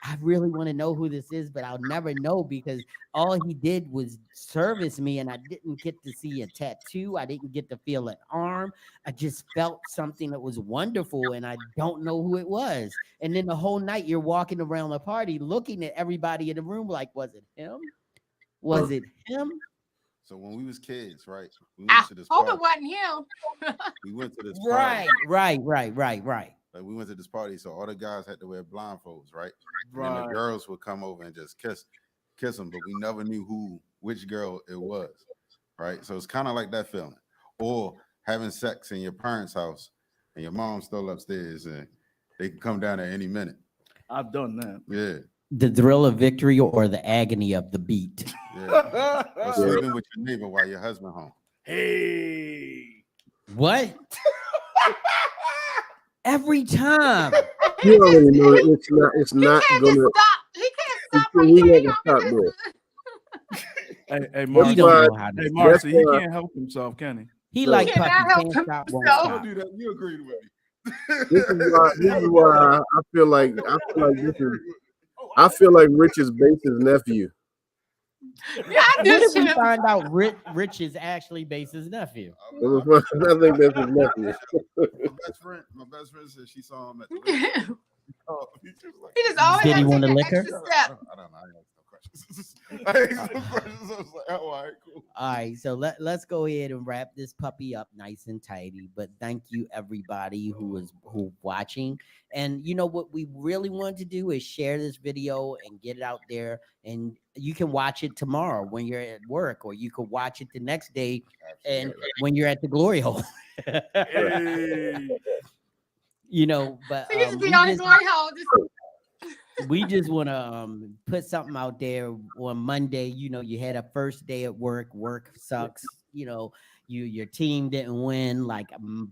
Speaker 1: I really want to know who this is, but I'll never know because all he did was service me, and I didn't get to see a tattoo. I didn't get to feel an arm. I just felt something that was wonderful, and I don't know who it was. And then the whole night you're walking around the party looking at everybody in the room like, was it him? Was it him?
Speaker 2: So when we was kids, right? We
Speaker 5: I
Speaker 2: went to this
Speaker 5: hope
Speaker 2: party.
Speaker 5: it wasn't him.
Speaker 2: We went to this
Speaker 1: Right.
Speaker 2: party.
Speaker 1: Right.
Speaker 2: Like we went to this party, so all the guys had to wear blindfolds, right? And
Speaker 3: Right.
Speaker 2: then the girls would come over and just kiss them, but we never knew which girl it was, right? So it's kind of like that feeling, or having sex in your parents' house and your mom's still upstairs and they can come down at any minute.
Speaker 3: I've done that.
Speaker 2: Yeah,
Speaker 1: The thrill of victory or the agony of the beat?
Speaker 2: yeah. Or sleeping with your neighbor while your husband home.
Speaker 3: Hey.
Speaker 1: What? Every time.
Speaker 4: You already know it's not
Speaker 5: He can't
Speaker 4: gonna.
Speaker 5: just stop. He can't stop
Speaker 4: He
Speaker 5: right
Speaker 4: ain't
Speaker 5: here.
Speaker 4: gonna stop there.
Speaker 3: Hey,
Speaker 1: He
Speaker 3: Marcy.
Speaker 1: don't
Speaker 4: why-
Speaker 1: know how to.
Speaker 3: Hey,
Speaker 1: do
Speaker 3: Marcy,
Speaker 4: That's
Speaker 3: he
Speaker 4: why-
Speaker 3: can't help himself, can he?
Speaker 1: He
Speaker 4: Look,
Speaker 1: like
Speaker 5: he cannot
Speaker 1: Puppy,
Speaker 5: help
Speaker 1: can't stop, won't
Speaker 5: himself.
Speaker 1: stop.
Speaker 2: do that. You agreed with me.
Speaker 4: This is why I feel like I feel like Rich is Base's nephew.
Speaker 5: I
Speaker 1: What
Speaker 5: just
Speaker 1: if we find out Rich is actually Base's nephew?
Speaker 4: I think that's his nephew.
Speaker 2: My best friend said she saw him at the liquor. Oh, he just like,
Speaker 5: He just always
Speaker 1: Did he
Speaker 5: has to
Speaker 1: want
Speaker 5: take
Speaker 1: a
Speaker 5: an
Speaker 1: liquor?
Speaker 5: extra step.
Speaker 2: I don't know. I asked no questions. I asked no questions. I was like, oh, all right, cool.
Speaker 1: All right, so let's go ahead and wrap this puppy up nice and tidy. But thank you everybody who watching. And you know what we really want to do is share this video and get it out there. And you can watch it tomorrow when you're at work, or you could watch it the next day and
Speaker 2: Absolutely.
Speaker 1: when you're at the glory hole.
Speaker 3: Hey.
Speaker 1: You know, but
Speaker 5: So you just be on his glory hole.
Speaker 1: we just want to put something out there on Monday. You know, you had a first day at work. Work sucks. You know, your team didn't win, like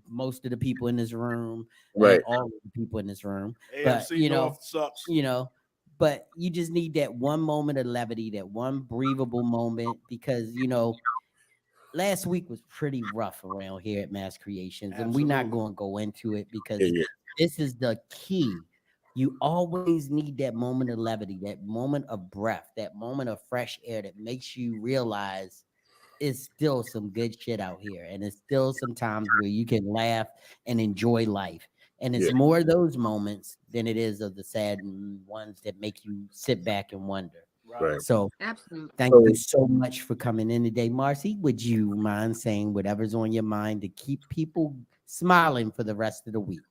Speaker 1: most of the people in this room,
Speaker 4: Right.
Speaker 1: all of the people in this room.
Speaker 3: AFC
Speaker 1: you know,
Speaker 3: North sucks.
Speaker 1: You know, but you just need that one moment of levity, that one breathable moment, because you know, last week was pretty rough around here at Mass Creations, and we're not
Speaker 3: Absolutely.
Speaker 1: going to go into it because
Speaker 4: Yeah.
Speaker 1: this is the key. You always need that moment of levity, that moment of breath, that moment of fresh air that makes you realize it's still some good shit out here. And it's still some times where you can laugh and enjoy life. And it's
Speaker 4: Yeah.
Speaker 1: more of those moments than it is of the sad ones that make you sit back and wonder.
Speaker 4: Right.
Speaker 1: So
Speaker 5: Absolutely.
Speaker 1: thank you so much for coming in today. Marcy, would you mind saying whatever's on your mind to keep people smiling for the rest of the week?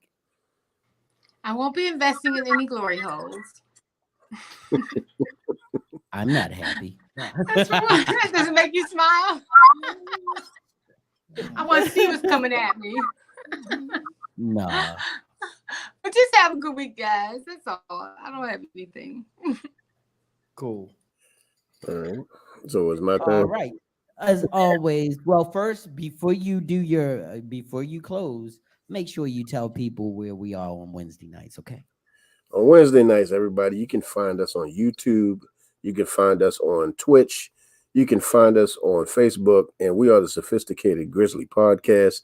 Speaker 5: I won't be investing in any glory holes.
Speaker 1: I'm not happy.
Speaker 5: That's right. Does it make you smile? I want to see what's coming at me.
Speaker 1: No.
Speaker 5: But just have a good week, guys. That's all. I don't have anything.
Speaker 1: Cool.
Speaker 4: All right. So it's my
Speaker 1: All
Speaker 4: turn.
Speaker 1: right. As always, well, first, before you close, make sure you tell people where we are on Wednesday nights, okay?
Speaker 4: On Wednesday nights, everybody, you can find us on YouTube. You can find us on Twitch. You can find us on Facebook. And we are the Sophisticated Grizzly Podcast.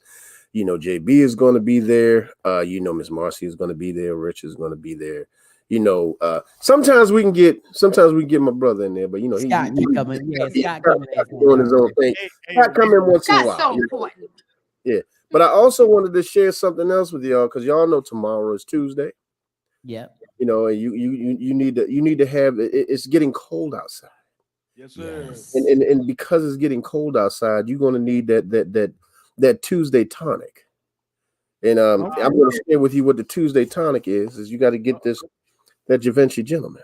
Speaker 4: You know, JB is going to be there. You know, Miss Marcy is going to be there. Rich is going to be there. You know, sometimes we can get my brother in there, but you know,
Speaker 1: Scott
Speaker 4: he
Speaker 1: coming. Yeah, Scott coming.
Speaker 4: doing his own thing. Scott coming once in a
Speaker 5: That's
Speaker 4: while.
Speaker 5: so important.
Speaker 4: But I also wanted to share something else with y'all because y'all know tomorrow is Tuesday.
Speaker 1: Yep.
Speaker 4: You know, and you need to have it's getting cold outside.
Speaker 3: Yes, sir.
Speaker 1: Yes.
Speaker 4: And because it's getting cold outside, you're gonna need that Tuesday tonic. And
Speaker 1: Okay.
Speaker 4: I'm gonna share with you what the Tuesday tonic is you got to get that Givenchy gentleman.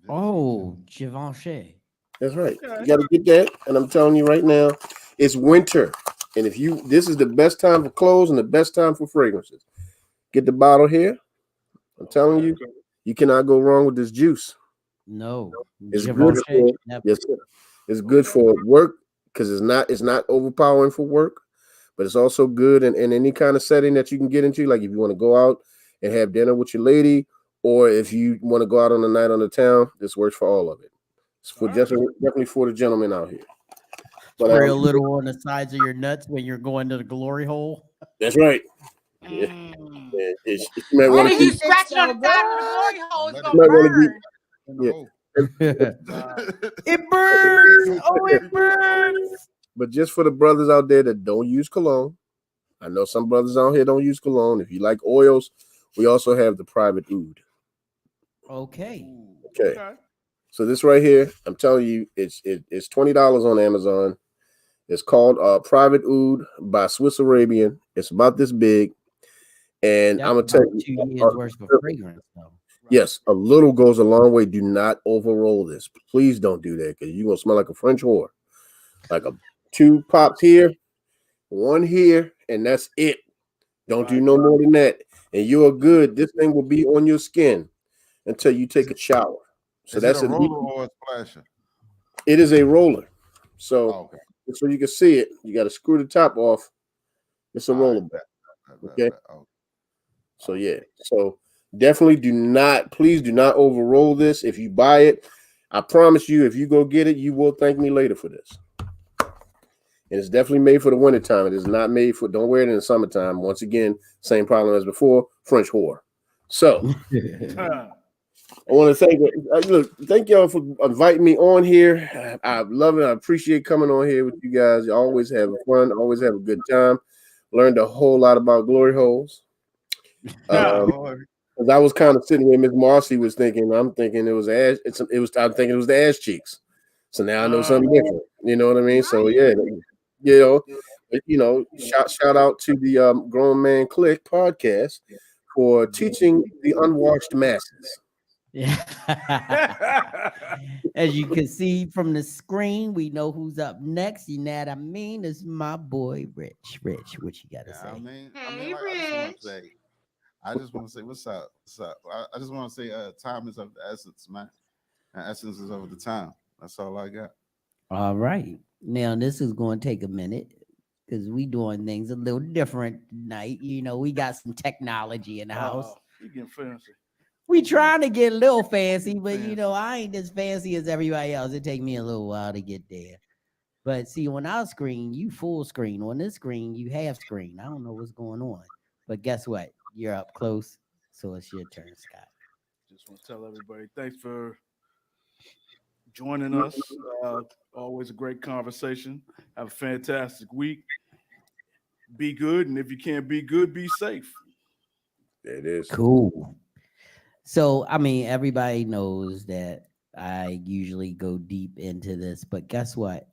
Speaker 1: Oh, Givenchy.
Speaker 4: That's right.
Speaker 3: Okay.
Speaker 4: You got to get that. And I'm telling you right now, it's winter. And this is the best time for clothes and the best time for fragrances. Get the bottle here. I'm telling you, you cannot go wrong with this juice.
Speaker 1: No.
Speaker 4: It's good
Speaker 1: Givenchy.
Speaker 4: for
Speaker 1: Never.
Speaker 4: yes, sir. It's good for work because it's not overpowering for work, but it's also good in any kind of setting that you can get into. Like if you want to go out and have dinner with your lady, or if you want to go out on a night on the town, this works for all of it. It's for definitely for the gentlemen out here. But
Speaker 1: Spray a little on the sides of your nuts when you're going to the glory hole.
Speaker 4: that's right. Yeah. You might
Speaker 5: And
Speaker 4: want to
Speaker 5: if you
Speaker 4: keep.
Speaker 5: scratch it on the side of the glory hole, it's
Speaker 2: Let
Speaker 5: gonna
Speaker 4: it go.
Speaker 5: burn.
Speaker 1: It burns. Oh, it burns.
Speaker 4: But just for the brothers out there that don't use cologne, I know some brothers out here don't use cologne. If you like oils, we also have the private oud.
Speaker 1: Okay.
Speaker 4: Okay. So this right here, I'm telling you, it's $20 on Amazon. It's called Private Oud by Swiss Arabian. It's about this big, and
Speaker 1: That's
Speaker 4: I'm gonna tell
Speaker 1: about
Speaker 4: you,
Speaker 1: 2 years worth of fragrance, though.
Speaker 4: yes, a little goes a long way. Do not overroll this. Please don't do that because you're gonna smell like a French whore. Like a 2 pops here, 1 here, and that's it. Don't do no more than that. And you're good. This thing will be on your skin until you take a shower. So
Speaker 2: Is
Speaker 4: that's
Speaker 2: it a roller or a splasher?
Speaker 4: It is a roller. So
Speaker 2: Oh, okay.
Speaker 4: so you can see it. You got to screw the top off. It's a
Speaker 2: All
Speaker 4: roller.
Speaker 2: right, bet.
Speaker 4: Okay.
Speaker 2: Oh,
Speaker 4: So yeah. So definitely please do not overroll this. If you buy it, I promise you, if you go get it, you will thank me later for this. And it's definitely made for the wintertime. It is not made for, don't wear it in the summertime. Once again, same problem as before, French whore. So I want to thank y'all for inviting me on here. I love it. I appreciate coming on here with you guys. You always have fun, always have a good time. Learned a whole lot about glory holes. Because I was kind of sitting where Miss Marcy was thinking. I'm thinking it was ass. I'm thinking it was the ass cheeks. So now I know something different. You know what I mean? So yeah, shout out to the Grown Man Click podcast for teaching the unwashed masses.
Speaker 1: Yeah. As you can see from the screen, we know who's up next. You know what I mean? It's my boy Rich. Rich, what you gotta say?
Speaker 5: Hey,
Speaker 2: I just want to say what's up. I just want to say time is of the essence, man. And essence is of the time. That's all I got.
Speaker 1: All right. Now this is going to take a minute because we doing things a little different tonight. You know, we got some technology in the house.
Speaker 3: You getting fancy.
Speaker 1: We trying to get a little fancy, but you know, I ain't as fancy as everybody else. It take me a little while to get there. But see, on our screen, you full screen. On this screen, you half screen. I don't know what's going on. But guess what? You're up close, so it's your turn, Scott.
Speaker 3: Just want to tell everybody thanks for joining us. Always a great conversation. Have a fantastic week. Be good, and if you can't be good, be safe.
Speaker 4: There it is.
Speaker 1: Cool. So, I mean, everybody knows that I usually go deep into this, but guess what?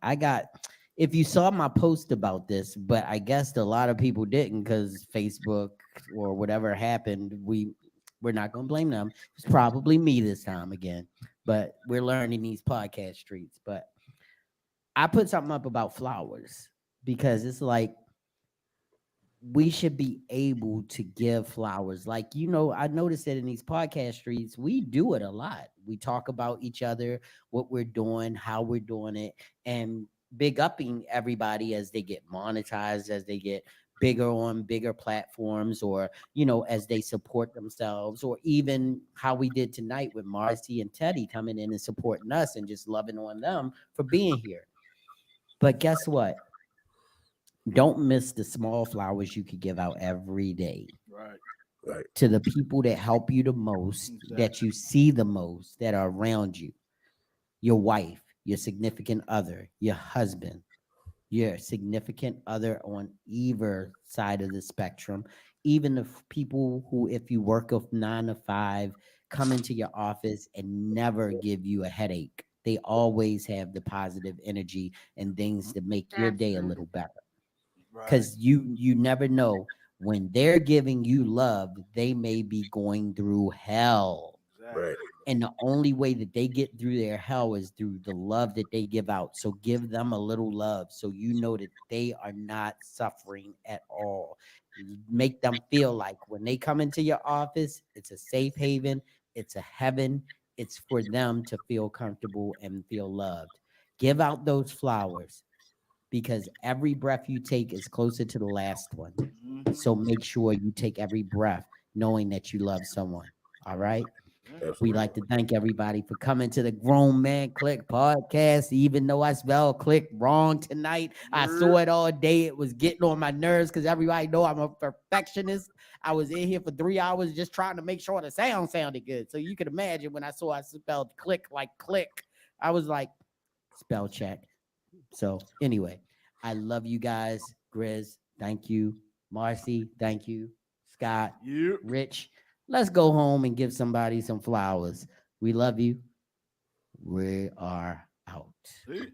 Speaker 1: If you saw my post about this, but I guess a lot of people didn't because Facebook or whatever happened, we're not going to blame them. It's probably me this time again, but we're learning these podcast streets. But I put something up about flowers because it's like, we should be able to give flowers. Like, you know, I noticed that in these podcast streets, we do it a lot. We talk about each other, what we're doing, how we're doing it, and big upping everybody as they get monetized, as they get bigger on bigger platforms, or, you know, as they support themselves, or even how we did tonight with Marcy and Teddy coming in and supporting us and just loving on them for being here. But guess what? Don't miss the small flowers you could give out every day.
Speaker 3: Right.
Speaker 1: To the people that help you the most, that you see the most, that are around you. Your wife, your significant other, your husband, your significant other on either side of the spectrum. Even the people who, if you work of 9 to 5, come into your office and never give you a headache. They always have the positive energy and things to make your day a
Speaker 5: Absolutely.
Speaker 1: little better.
Speaker 3: Right.
Speaker 1: Because you never know when they're giving you love, they may be going through hell.
Speaker 3: Exactly.
Speaker 4: Right.
Speaker 1: And the only way that they get through their hell is through the love that they give out. So give them a little love so you know that they are not suffering at all. Make them feel like when they come into your office, it's a safe haven, it's a heaven, it's for them to feel comfortable and feel loved. Give out those flowers because every breath you take is closer to the last one.
Speaker 3: Mhm.
Speaker 1: So make sure you take every breath knowing that you love someone. All right.
Speaker 4: Absolutely.
Speaker 1: We'd like to thank everybody for coming to the Grown Man Click podcast. Even though I spelled click wrong tonight, I saw it all day. It was getting on my nerves because everybody know I'm a perfectionist. I was in here for 3 hours just trying to make sure the sound sounded good. So you can imagine when I saw I spelled click like click, I was like, spell check. So anyway, I love you guys. Grizz, thank you. Marcy, thank you. Scott,
Speaker 3: Yep.
Speaker 1: Rich, let's go home and give somebody some flowers. We love you. We are out.
Speaker 3: See?